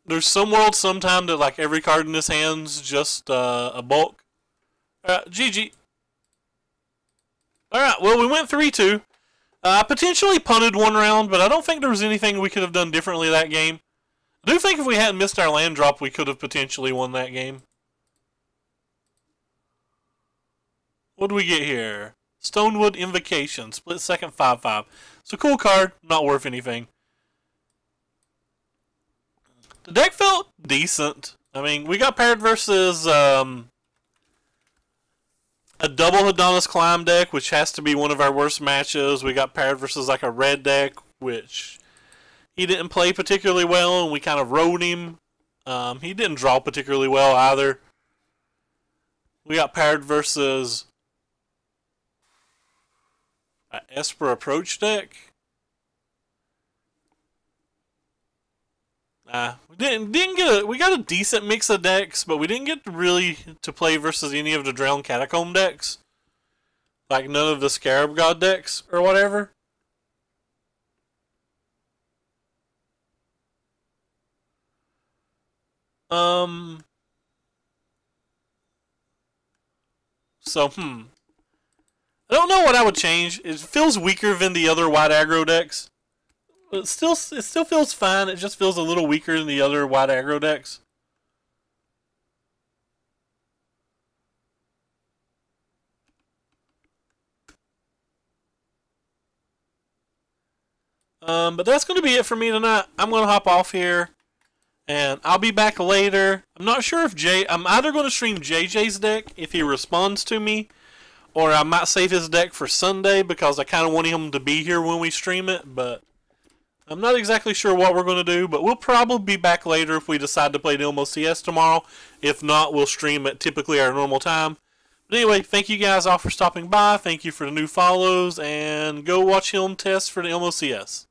there's some worlds sometime that like every card in his hand's just a bulk. GG. Alright, well we went 3-2. I potentially punted one round, but I don't think there was anything we could have done differently that game. I do think if we hadn't missed our land drop, we could have potentially won that game. What do we get here? Stonewood Invocation. Split second 5-5. It's a cool card. Not worth anything. The deck felt decent. I mean, we got paired versus a double Hadana's Climb deck, which has to be one of our worst matches. We got paired versus like a red deck, which he didn't play particularly well, and we kind of rode him. He didn't draw particularly well either. We got paired versus Esper Approach deck. We didn't get we got a decent mix of decks, but we didn't get really to play versus any of the Drowned Catacomb decks. Like none of the Scarab God decks or whatever. So, I don't know what I would change. It feels weaker than the other white aggro decks. It still feels fine. It just feels a little weaker than the other white aggro decks. But that's going to be it for me tonight. I'm going to hop off here, and I'll be back later. I'm not sure if I'm either going to stream JJ's deck if he responds to me, or I might save his deck for Sunday because I kind of want him to be here when we stream it, but I'm not exactly sure what we're going to do, but we'll probably be back later if we decide to play the LMOCS tomorrow. If not, we'll stream at typically our normal time. But anyway, thank you guys all for stopping by. Thank you for the new follows, and go watch him test for the LMOCS.